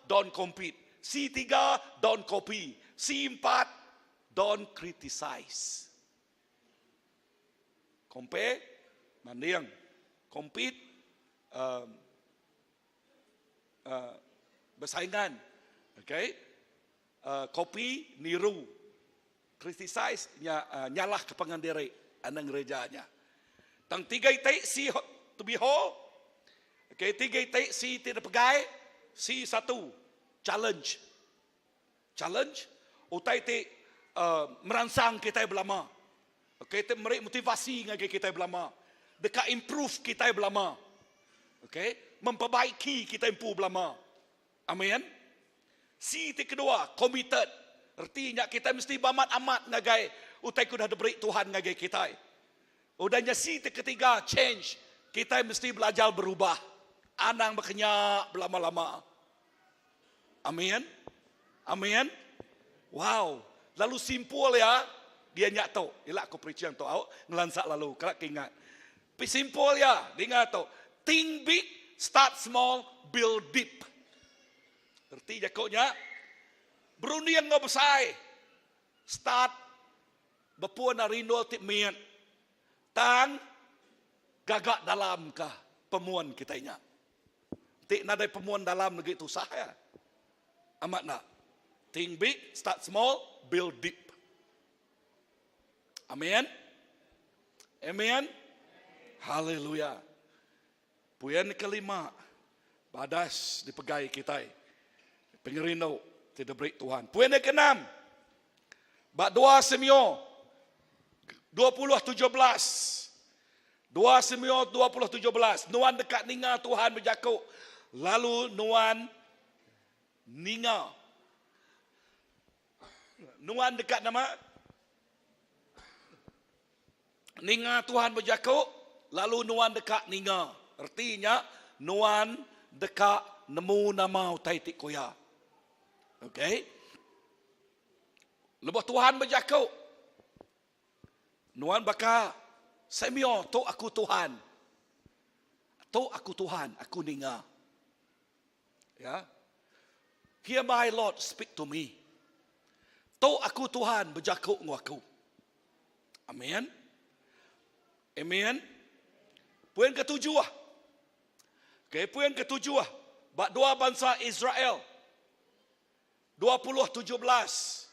don't compete. C3, don't copy. C4, don't criticize. Compare, manding. Compete, bersaingan. Okay? Copy, niru. Criticize, nyalah ke pangan diri. Anang gerejanya. Tang tiga itik, C to behold. Okay, tiga itik, C tidak pegai. C1, challenge. Challenge. Utai ti merangsang kita belama. Okay, ti merik motivasi ngagai kita belama. Dekat improve kita belama. Okay, memperbaiki kita improve belama. Amin. C kedua, committed. Artinya kita mesti amat ngagai utai ku dah diberi Tuhan ngagai kita. Udahnya C ketiga, change. Kita mesti belajar berubah. Anang berkenyak lama-lama. Amin. Amin. Wow. Lalu simpul ya. Dia nyak tahu. Ialah aku preach yang tahu. Ngelansak lalu. Kelak ingat. Tapi simpul ya. Dia nggak tahu. Think big, start small, build deep. Arti jakoknya. Berunding nggak besar. Start. Berpuan rindu tip mian. Tang. Gagak dalam kah pemuan kitanya. Tik nadai pemuan dalam negeri itu sah ya. Amat nak. Think big, start small, build deep. Amin. Amin. Haleluya. Puyan kelima. Badas dipegai kita. Pengerino tidak beri Tuhan. Puyan keenam. Bak 2 Simeon 20:17. 2 Simeon 20:17. Nuan dekat ninga Tuhan berjakuk. Lalu nuan ninga. Nuan dekat nama. Ninga Tuhan berjakuk. Lalu nuan dekat ninga. Artinya nuan dekat nemu nama utai tik koya. Okay. Lepas Tuhan berjakuk. Nuan bakal Simeon tu aku Tuhan. To aku Tuhan, aku ninga. Ya. Hear my Lord speak to me. To aku Tuhan berjakuk dengan aku. Amin. Amin. Poin ketujuh. Okay, poin ketujuh. Bak dua bangsa Israel. 20:17.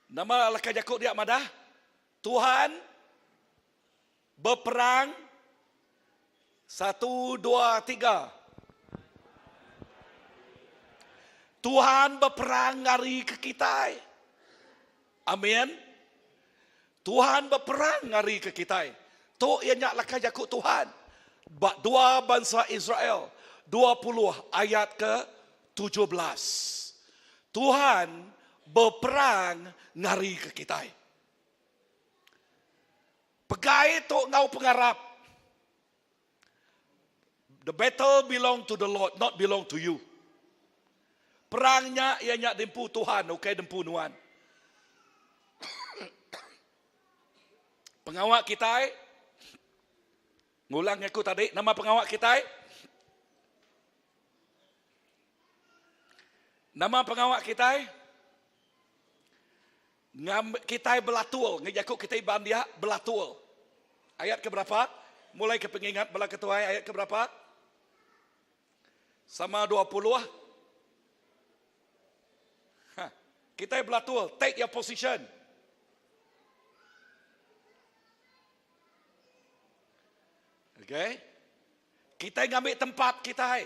Nama lakah jakuk dia madah. Tuhan berperang 1, 2, 3. Tuhan berperang ngari ke kita. Amin. Tuhan berperang ngari ke kita. To ianya lakah jakuk Tuhan. Bak dua bangsa Israel. 20 ayat ke-17. Tuhan berperang ngari ke kita. Pegai to ngau pengarap. The battle belong to the Lord, not belong to you. Perangnya ianya dempu Tuhan, okey dempu nuan. Pengawak kita, ngulang aku tadi, nama pengawak kita. Nama pengawak kita. Kita belatul, ngejakuk kita bandia belatul. Ayat ke berapa? Mulai ke pengingat bala ketua ayat ke berapa? Sama 20. Kita belatul, take your position. Okay? Kita ngambil tempat kita.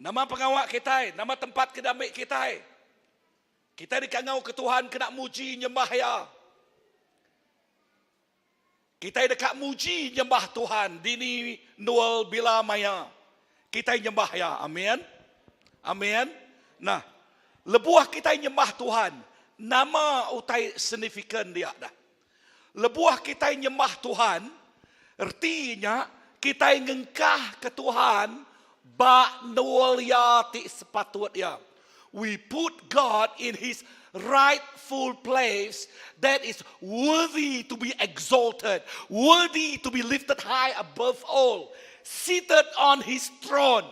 Nama pengawak kita, nama tempat kedamik kita. Kita dikangau ke Tuhan kena muji nyembah ya. Kita dekat muji nyembah Tuhan dini nual bila maya. Kita nyembah ya. Amin. Amin. Nah, lebuah kita nyembah Tuhan. Nama utai signifikan dia dah. Lebuah kita nyembah Tuhan, artinya kita ngengkah ke Tuhan ba nual ya ti sepatut ya. We put God in His rightful place that is worthy to be exalted, worthy to be lifted high above all, seated on His throne.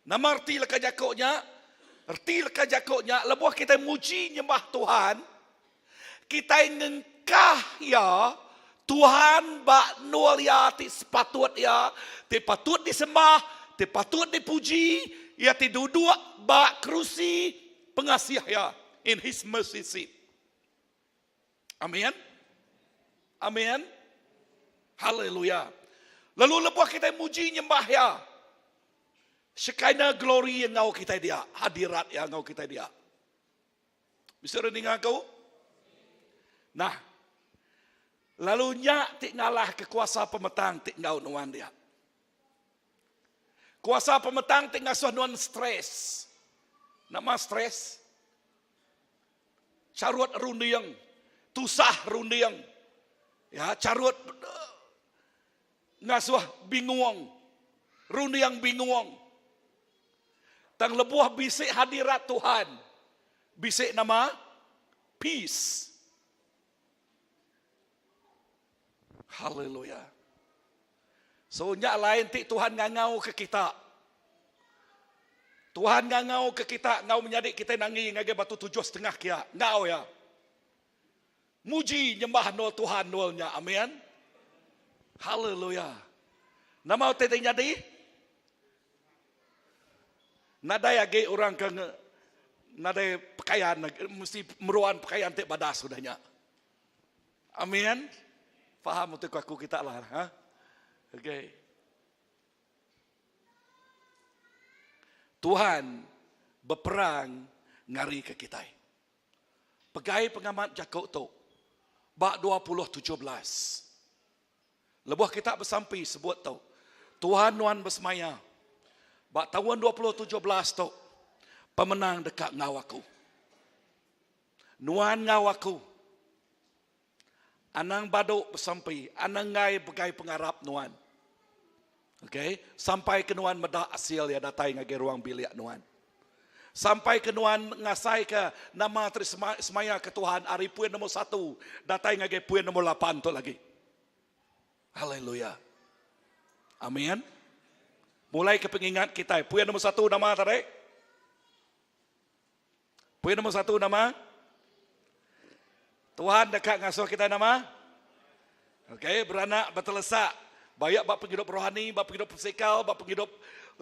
Nama arti leka jakuknya, lebuah kita muji nyembah Tuhan, kita ngengkah ya Tuhan ba nual ya ti sepatut ya, ti patut disembah, ti patut dipuji, ya ti duduk ba kerusi pengasih ya in His mercy seat. Amin. Amin. Haleluya. Lalu lebuah kita muji nyembah ya. Sekana glory yang ngau kita dia, hadirat yang ngau kita dia. Bisa dengar kau? Nah, lalu nyak tik ngalah ke kuasa pemetang tik ngau nuan dia. Kuasa pemetang tik ngasuh nuan stres. Nama stres. Carut rundiang, tusah rundiang. Ya, carut ngasuh bingung. Rundiang bingung. Tang lebuah bisik hadirat Tuhan. Bisik nama peace. Haleluya. So nyak lain tik Tuhan ngangau ke kita. Tuhan ngangau ke kita, ngau menyadik kita nangi ngage batu 7,5 kia. Ngau ya. Muji nyembah nol Tuhan nolnya. Amin. Haleluya. Nama teteh nyadi? Nada yage orang ke nada pakaian mesti meruan pakaian tek badas sudahnya. Amin. Faham untuk aku kita lah, ha? Okay. Tuhan berperang ngari ke kita. Pegai pengamat Jakub tu. Bak 20:17. Lebuah kita bersampai sebut tu. Tuhan nuan bersemaya. Bak tahun 2017 tu. Pemenang dekat ngawaku. Nuan ngawaku. Anang baduk bersampai. Anang ngai pegai pengarap nuan. Okay. Sampai ke nuan medak asil ya datai ngagi ruang bilik nuan. Sampai kenuan ngasai ke nama semaya ke Tuhan. Ari puan nombor 1. Datai ngage puan nombor 8 tu lagi. Haleluya. Amin. Mulai ke pengingat kita. Puan nombor 1 nama tadi. Puan nombor 1 nama. Tuhan dekat ngasuh kita nama. Okey, beranak bertelesak. Banyak bak penghidup rohani, bak penghidup fisikal, bak penghidup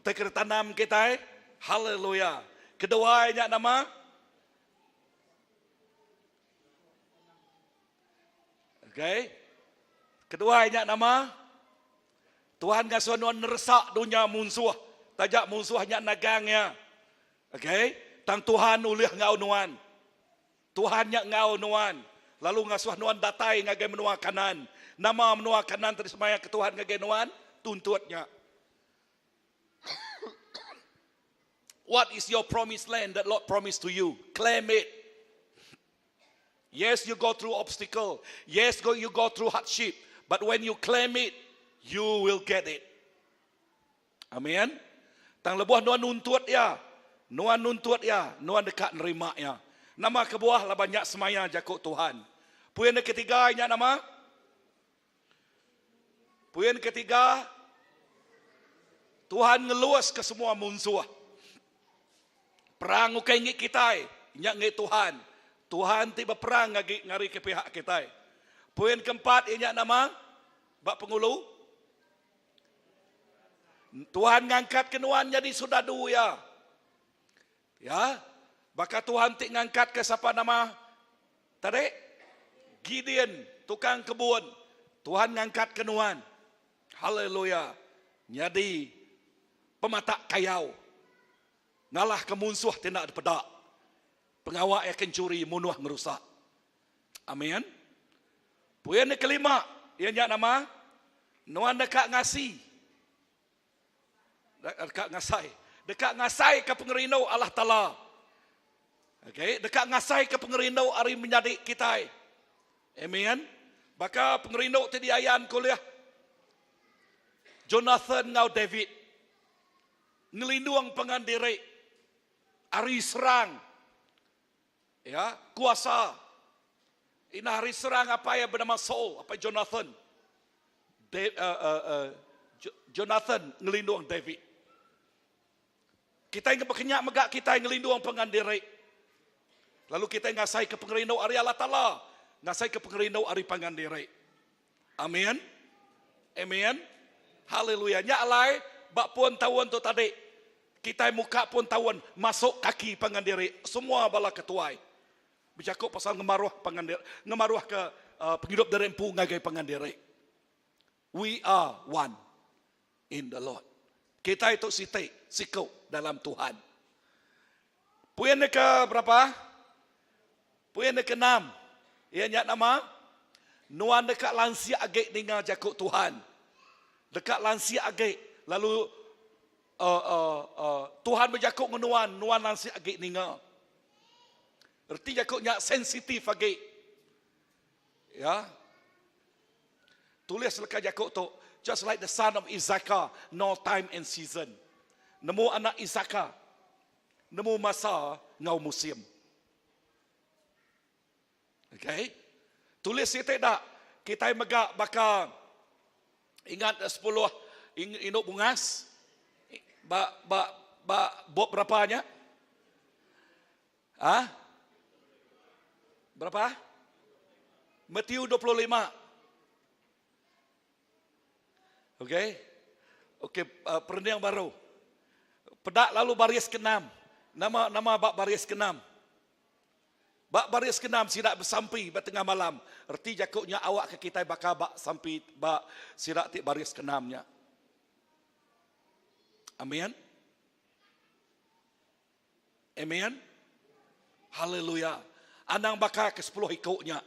tekir tanam kita. Haleluya. Kedua nya nama. Okey. Kedua nya nama. Tuhan ngasuh nuan neresak dunia munsuh. Tajak munsuhnya nagangnya. Okey. Tang Tuhan ulih ngau nuan. Tuhan nya ngau nuan. Lalu ngasuh nuan datai ngagai menua kanan. Nama menua kanan tersemaya ke Tuhan ngagai nuan. Tuntutnya. What is your promised land that Lord promised to you? Claim it. Yes, you go through obstacle. Yes, you go through hardship. But when you claim it, you will get it. Amen. Tang lebuh nuan nuntut ya. Nuan nuntut ya. Nuan dekat nerima ya. Nama kebuah lah banyak semaya jakut Tuhan. Puan ketiga nya nama. Puan ketiga. Tuhan ngeluas ke semua musuh. Perang ukai ngik kita, nyak ngik Tuhan. Tuhan tiba perang ngari ke pihak kita. Poin keempat, nyak nama, bak pengulu. Tuhan ngangkat kenuan jadi sudah dua. Ya, baka Tuhan tik ngangkat ke siapa nama? Tadi, Gideon, tukang kebun. Tuhan ngangkat kenuan. Haleluya. Jadi, pematak kayau. Ngalah ke musuh tidak dipedak. Pengawak akan curi, munuh ngerusak. Amin. Poin kelima, ianya nama nuan dekat ngasi. Dekat ngasai. Dekat ngasai ke pengerindau Allah Ta'ala. Okey, dekat ngasai ke pengerindau ari menyadik kita. Amin. Baka pengerindau tadi ayan kuliah. Jonathan ngau David. Ngelindung pengandiri. Hari serang, ya kuasa. Ini hari serang apa yang bernama Saul, apa Jonathan, Jonathan ngelindung David. Kita yang berkenyak megak kita yang ngelindung pengandiri. Lalu kita ngasai ke pengerindau ari Allah Ta'ala, ngasai ke pengerindau ari pengandiri. Amin, amin, haleluya. Nyalai bak pun tawon tu tadi. Kita muka pun tawon masuk kaki pengandiri. Semua bala ketuai. Bercakap pasal ngemaruh pengandiri. Ngemaruh ke penghidup dari empu ngagai pengandiri. We are one in the Lord. Kita itu sikau dalam Tuhan. Puan ke berapa? Puan ke 6. Ianya nama. Nuan dekat lansia agak dengan jakut Tuhan. Dekat lansia agak. Lalu Tuhan berjakuk menuan, nuan lansi agak ninga. Erti jakuknya sensitif agak. Ya. Tulis lekat jakuk tu, just like the son of Isaka, no time and season. Nemu anak Isaka, nemu masa ngau musim. Okay. Tulis itu tak, kita megak bakal ingat 10 induk bungas. Bok berapanya? Berapa? Matius 25. Okey. Okey, perniang baru. Pedak lalu baris ke-6. Nama bak baris ke-6. Bak baris ke-6 sidak bersampi bertengah malam. Erti jakuknya awak ke kita bakal bak sampi bak sidak tik baris ke-6-nya. Amin. Amin. Haleluya. Anang baka ke 10 ikutnya.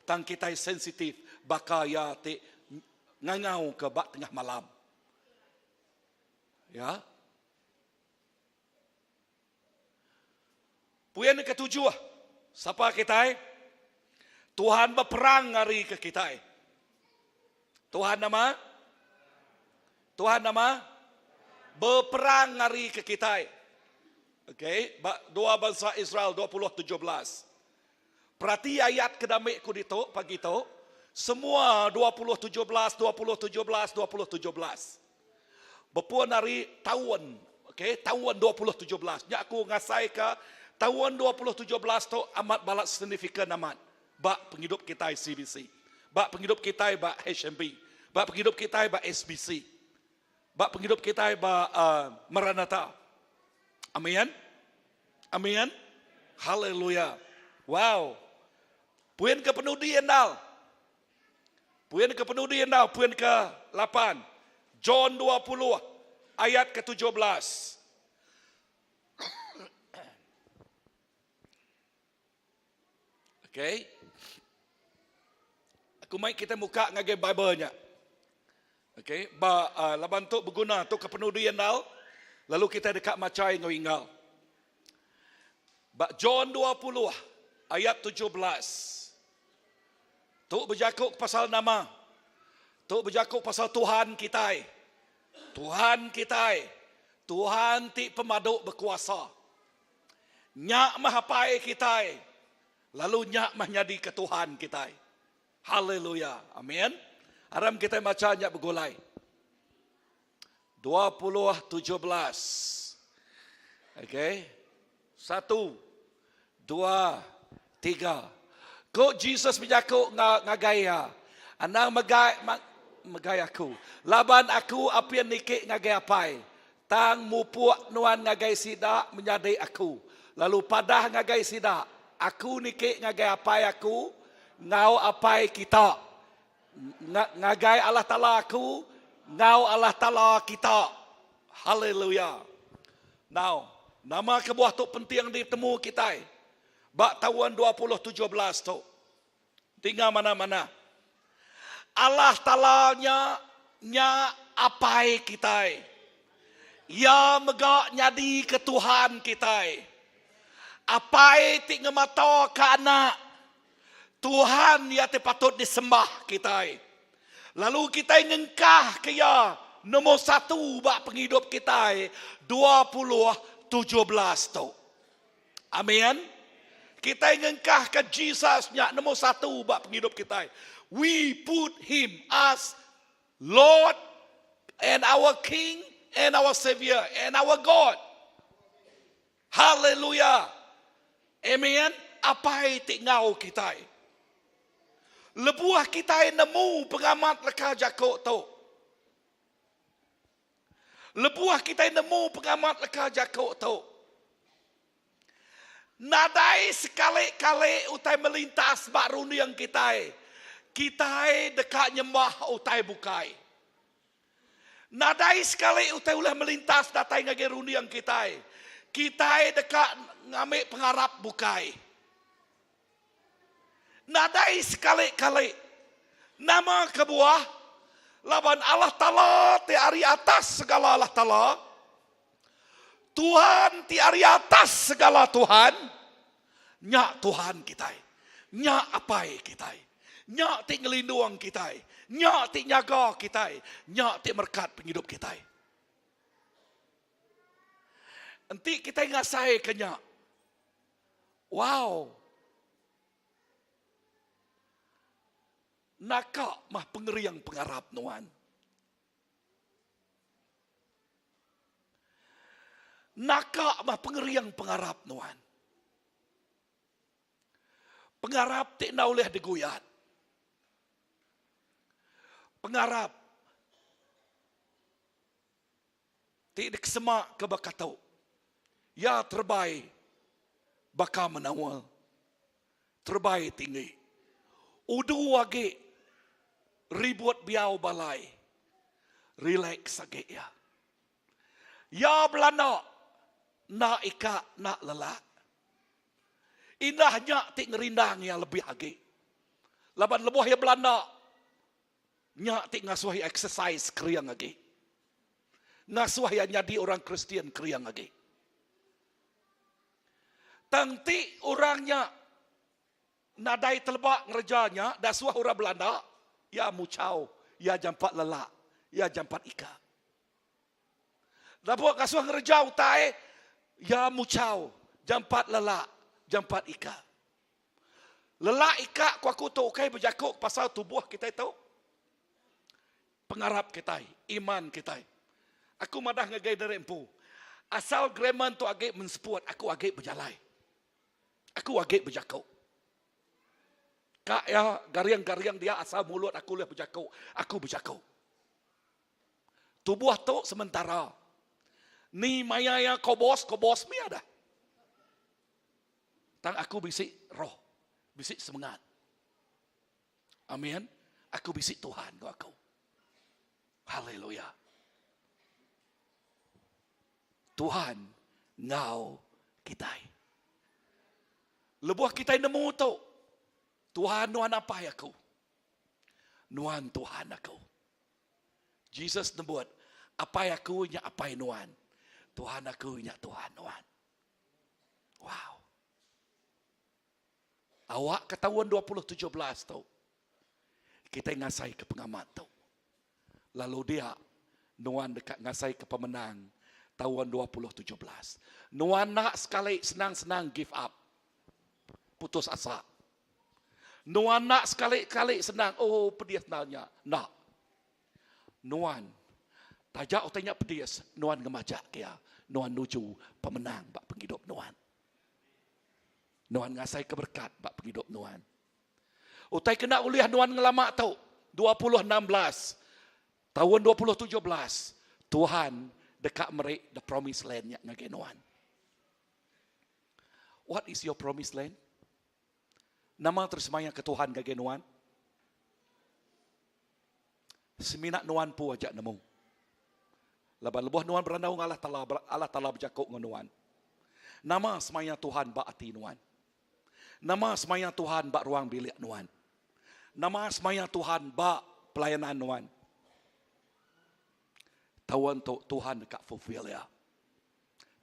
Tang kita sensitif. Baka ya te ngangau ke bak tengah malam. Ya. Puan ke-7. Siapa kita? Tuhan berperang hari ke kita. Tuhan nama? Tuhan nama? Berperang hari ke kita. Okay, dua bangsa Israel 20:17. Perhati ayat kedamik ku dito pagi tu. Semua 20:17. Berpuan hari tahun, okay, tahun 2017. Nya aku ngasai ke tahun 2017 tu amat balat signifikan amat. Bak penghidup kita CBC. Bak penghidup kita bak HMB. Bak penghidup kita bak SBC. Bak penghidup kita bak Maranatha. Amin. Amin. Haleluya. Wow. Puan ke penudi endal. Puan ke penudi endal. Puan ke 8. John 20 ayat ke-17. Okay. Aku mai kita muka ngagai Bible-nya. Okay. Laban tu berguna tu ke penudi endal. Lalu kita dekat macai ngawingal. John 20 ayat 17. Tu berjakuk pasal nama. Tu berjakuk pasal Tuhan kita. Tuhan kita. Tuhan ti pemaduk berkuasa. Nyak mahapai kita. Lalu nyak mahnyadi ke Tuhan kita. Haleluya. Amin. Aram kita baca nyak bergulai. 20:17. Okay. 1, 2, 3. Kok Jesus berjakuk ngagaya. Anang magai aku. Laban aku apian nikik ngagai apai. Tang mupuak nuan ngagai sidak menyadai aku. Lalu padah ngagai sidak. Aku nikik ngagai apai aku. Ngau apai kita. Ngagai Allah Ta'ala aku. Ngau Allah Ta'ala kita. Haleluya. Now, nama kebuah tu penting ditemu kita. Bak tahun 2017 tu. Tinggal mana-mana. Allah Ta'ala nya apai kita. Ya megak nyadi ke Tuhan kita. Apai ti ngemata ke anak. Tuhan ya te patut disembah kita. Lalu kita ngengkah ke ya nombor 1 bak penghidup kita 2017 tu. Amin. Kita ingengkah ke Jesus-nya nombor 1 bak penghidup kita. We put him as Lord and our King and our Savior and our God. Hallelujah. Amen. Apa itu ngau kita? Lebuah kita nemu pengamat leka jakok tu. Lebuah kita nemu pengamat leka jakok tu. Nadai sekali-kali utai melintas bak runiang kita. Kita dekat nyembah utai bukai. Nadai sekali utai ulah melintas datai ngage runiang kita. Kita dekat ngambil pengharap bukai. Nadai sekali-kali. Nama kebuah. Laban Allah Ta'ala ti ari atas segala Allah Ta'ala. Tuhan ti ari atas segala Tuhan. Nyak Tuhan kita. Nyak apai kita. Nyak ti ngelindung kita. Nyak ti nyaga kita. Nyak ti merkat penghidup kita. Nanti kita ngasai ke nyak. Wow. Nakak mah pengeriang pengarap nuan. Nakak mah pengeriang pengarap nuan. Pengarap tik na oleh diguyat. Pengarap tik dikesemak ke bakatau. Ya terbaik baka menawal. Terbaik tinggi. Udu wage ribut biau balai. Relax sage ya. Ya belana na ika na lelak. Indahnya tik ngerindang yang lebih age. Laban lebuh ya belana. Nya tik ngasuhi exercise kriang age. Ngasuhi yang jadi orang Kristian kriang age. Tangti orangnya nadai telbak ngerjanya, dah suah orang Belanda, ya mucau, ya jampat lelak, ya jampat ika. Dah buat kasuah ngerja utai, Ya mucau, jampat lelak, jampat ika. Lelak ika ku aku tu kai berjakuk pasal tubuh kita tu. Pengarap kita, iman kita. Aku madah ngagai dari empu. Asal greman tu agak mensport, aku agak berjalai. Aku agak berjakuk. Kak ya, gariang-gariang dia asal mulut aku lihat berjakuk. Aku berjakuk. Tubuh tu sementara. Ni maya yang kobos mi ada. Tang aku bisik roh. Bisik semangat. Amin. Aku bisik Tuhan ke aku. Haleluya. Tuhan ngau kita. Lebuh kita nemu tu. Tuhan nuan apa aku? Nuan Tuhan aku. Jesus nebut, apa aku nya apa nuan. Tuhan aku nya Tuhan nuan. Wow. Awak ketahuan 2017 tu. Kita ngasai ke pengamat tu. Lalu dia nuan dekat ngasai ke pemenang tahun 2017. Nuan nak sekali senang-senang give up. Putus asa. Nuan nak sekali-kali senang. Oh, pedih nanya. Nak. Nuan. Tajak utanya pedih. Nuan ngemajak kia. Nuan nuju pemenang bak penghidup Nuan. Nuan ngasai keberkat bak penghidup Nuan. Utai kena uliah Nuan ngelamak tau. 2016. Tahun 2017, Tuhan dekat merik the promised land yang ngage Nuan. What is your promised land? Nama tersemaya ke Tuhan ngage Nuan. Seminak Nuan pu ajak nemu. Laban lebuh Nuan berandau Allah Taala berjakuk ngan Nuan. Nama semaya Tuhan bak ati Nuan. Nama semaya Tuhan bak ruang bilik Nuan. Nama semaya Tuhan bak pelayanan Nuan. Tawan tu Tuhan dekat fulfill ya.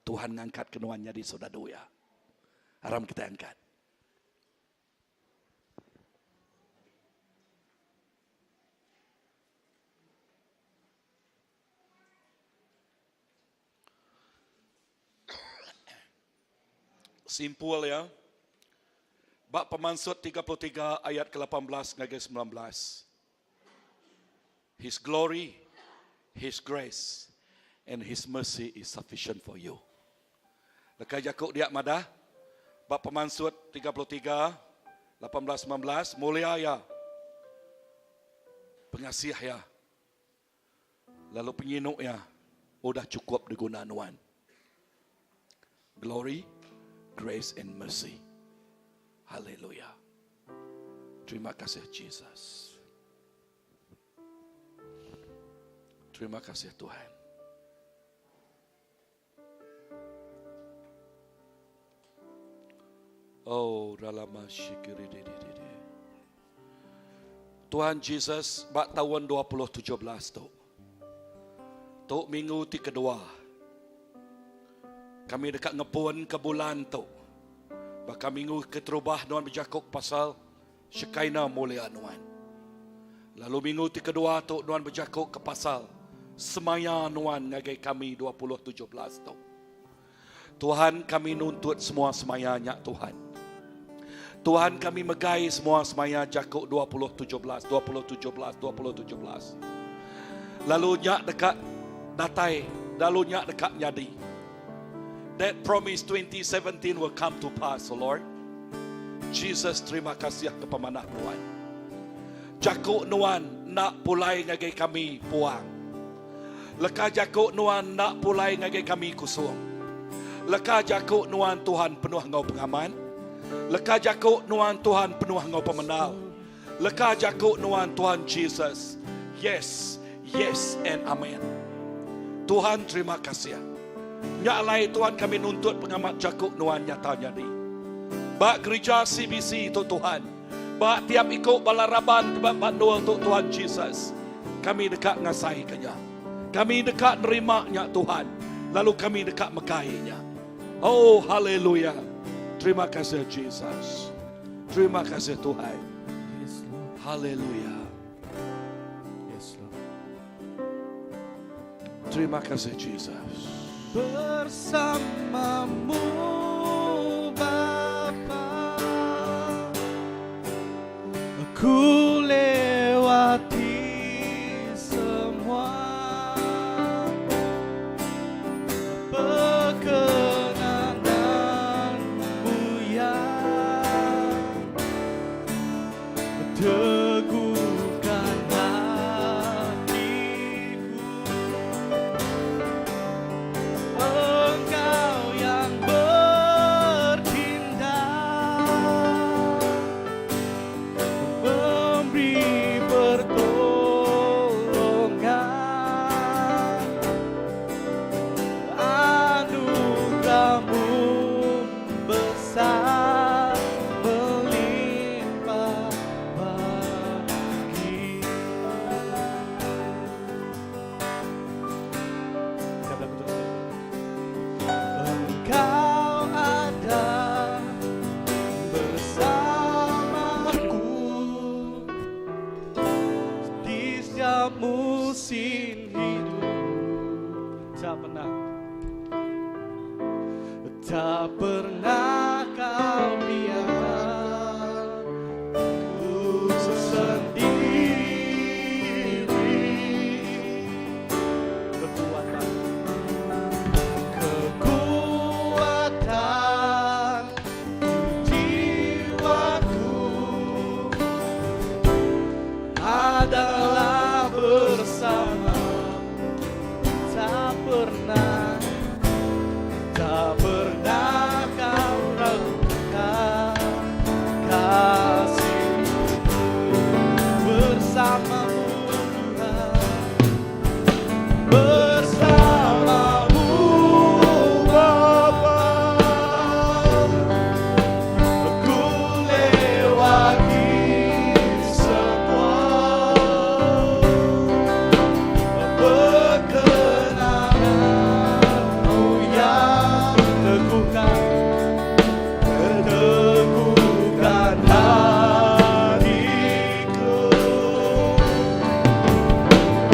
Tuhan ngangkat kenuannya di sodadu ya. Haram kita angkat. Simpul ya. Bab Pemansut 33 ayat ke-18 hingga 19. His glory, His grace and His mercy is sufficient for you. Lekas Yakub dia madah. Bab Pemansut 33, 18-19. Mulia ya. Pengasih ya. Lalu penyinuk ya. Udah cukup diguna Nuan. Glory, grace and mercy. Haleluya. Terima kasih Jesus. Terima kasih Tuhan. Oh, dalam syikiri. Tuhan Jesus, bak tahun 2017 tu. Tu minggu ti kedua. Kami dekat ngepun ke bulan tu. Bak minggu keterubah Nuan berjakuk pasal Syekaina mulia Nuan. Lalu minggu ti kedua tu Nuan berjakuk ke pasal semaya Nuan ngagai kami 2017 tu. Tuhan kami nuntut semua semayanya Tuhan. Tuhan kami megai semua semaya jakuk 2017. Lalu nyak dekat datai, lalu nyak dekat nyadi. That promise 2017 will come to pass, oh Lord. Jesus, terima kasih kepamanah Nuan. Jakuk Nuan nak pulai ngagai kami puang. Leka jakuk Nuan nak pulai ngagai kami kusung. Leka jakuk Nuan Tuhan penuh ngau pengaman. Leka jakuk Nuan Tuhan penuh ngau pemenal. Leka jakuk Nuan Tuhan Jesus. Yes, yes and amen. Tuhan terima kasih. Nyalai Tuhan kami nuntut pengamat jakuk Nuan nyata jadi. Bak gereja CBC itu Tuhan. Bak tiap ikut balaraban bak bandul untuk Tuhan Jesus. Kami dekat ngasai kanya. Kami dekat nerimanya Tuhan. Lalu kami dekat mekainya. Oh haleluya. Terima kasih Jesus. Terima kasih Tuhan. Yes, Lord. Haleluya. Yes, Lord. Terima kasih Jesus. bersamamu Bapa. Ku lewati semua perkenananmu yang teguhkan hatiku. Engkau yang bertindak, memberi pertolongan, anugerahmu besar melimpah bagiku. Engkau ada bersamaku di setiap musim hidup. Tak pernah kau biarkan ku sendiri. Kekuatan jiwaku adalah bersama, tak pernah kau ragukan kasih-Mu bersamamu Tuhan, bersamamu Bapa. Ku lewati semua perkenananmu yang teguhkan hatiku.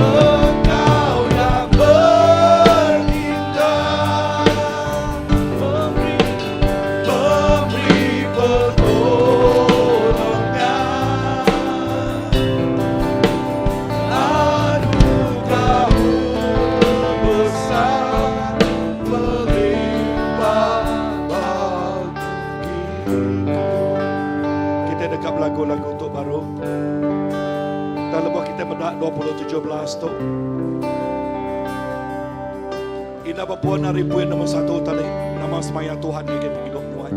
Engkau yang bertindak, memberi pertolongan, anugerahmu besar melimpah bagiku. Kita dekat lagu-lagu untuk baru. Dan lepas kita mendak 2017 tu. Ina bapuan hari puan nombor 1 tadi. Nama semaya Tuhan yang kita hidup Tuhan.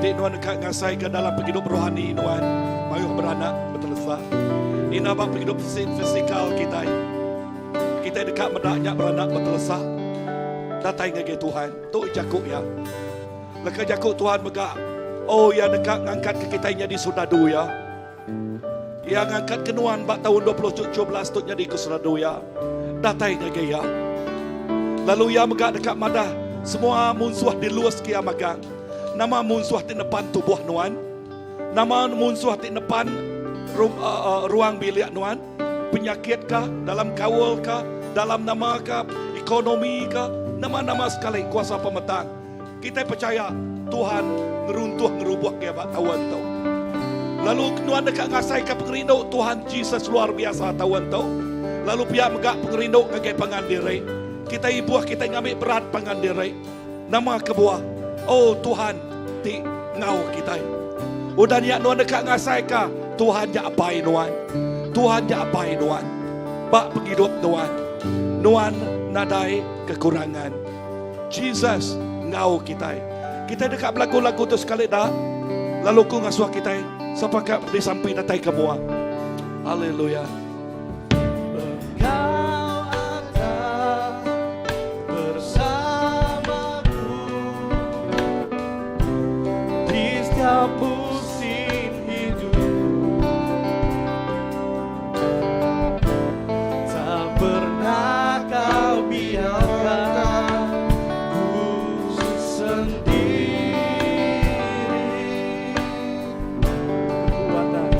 Di Tuhan dekat ngasai ke dalam hidup rohani Tuhan. Mayuh beranak bertelesa. Ina bak hidup fisikal kita. Kita dekat mendaknya beranak bertelesa. Datai ngage Tuhan. Tu jakuk ya. Leka jakuk Tuhan megak. Oh yang dekat ngangkat ke kitanya di Sudadu ya. Yang ngangkat kenuan bak tahun 2017 tu jadi ke Sudadu ya. Datai ngage ya. Lalu ya megak dekat madah semua munsuah di luas kia magang. Nama munsuah di depan tubuh nuan. Nama munsuah di depan ruang bilik nuan. Penyakit kah, dalam kawal kah, dalam nama kah, ekonomi kah, nama-nama sekali kuasa pemetang. Kita percaya Tuhan ngeruntuh ngerubuh ke tawan tau. Lalu nuan dekat ngasai ke pengerinduk Tuhan Jesus luar biasa tawan tau. Lalu pihak megak pengerinduk ngagai pangandirai. Kita ibuah kita ngambil berat pangandirai. Nama kebuah. Oh Tuhan ti ngau kita. Udah niat nuan dekat ngasai ka Tuhan ja apai nuan. Tuhan ja apai nuan. Bak penghidup nuan. Nuan nadai kekurangan. Jesus ngau kita. Kita dekat lagu-lagu tu sekali dah. Lalu ku ngasuh kita sepakat disampai datai kemua. Haleluya. Engkau ada bersamaku di setiap musim hidup. Tak pernah kau biarkan ku sendiri. Kekuatan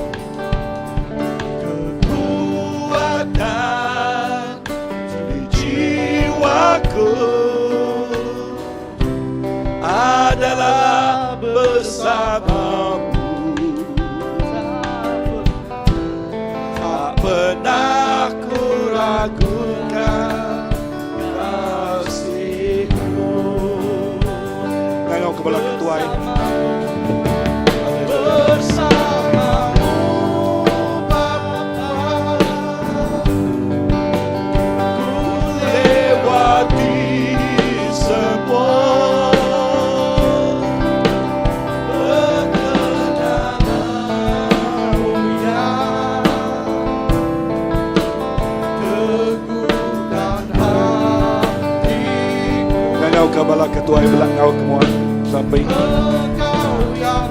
kabala ketua belak ngau kemua sampai Engkau yang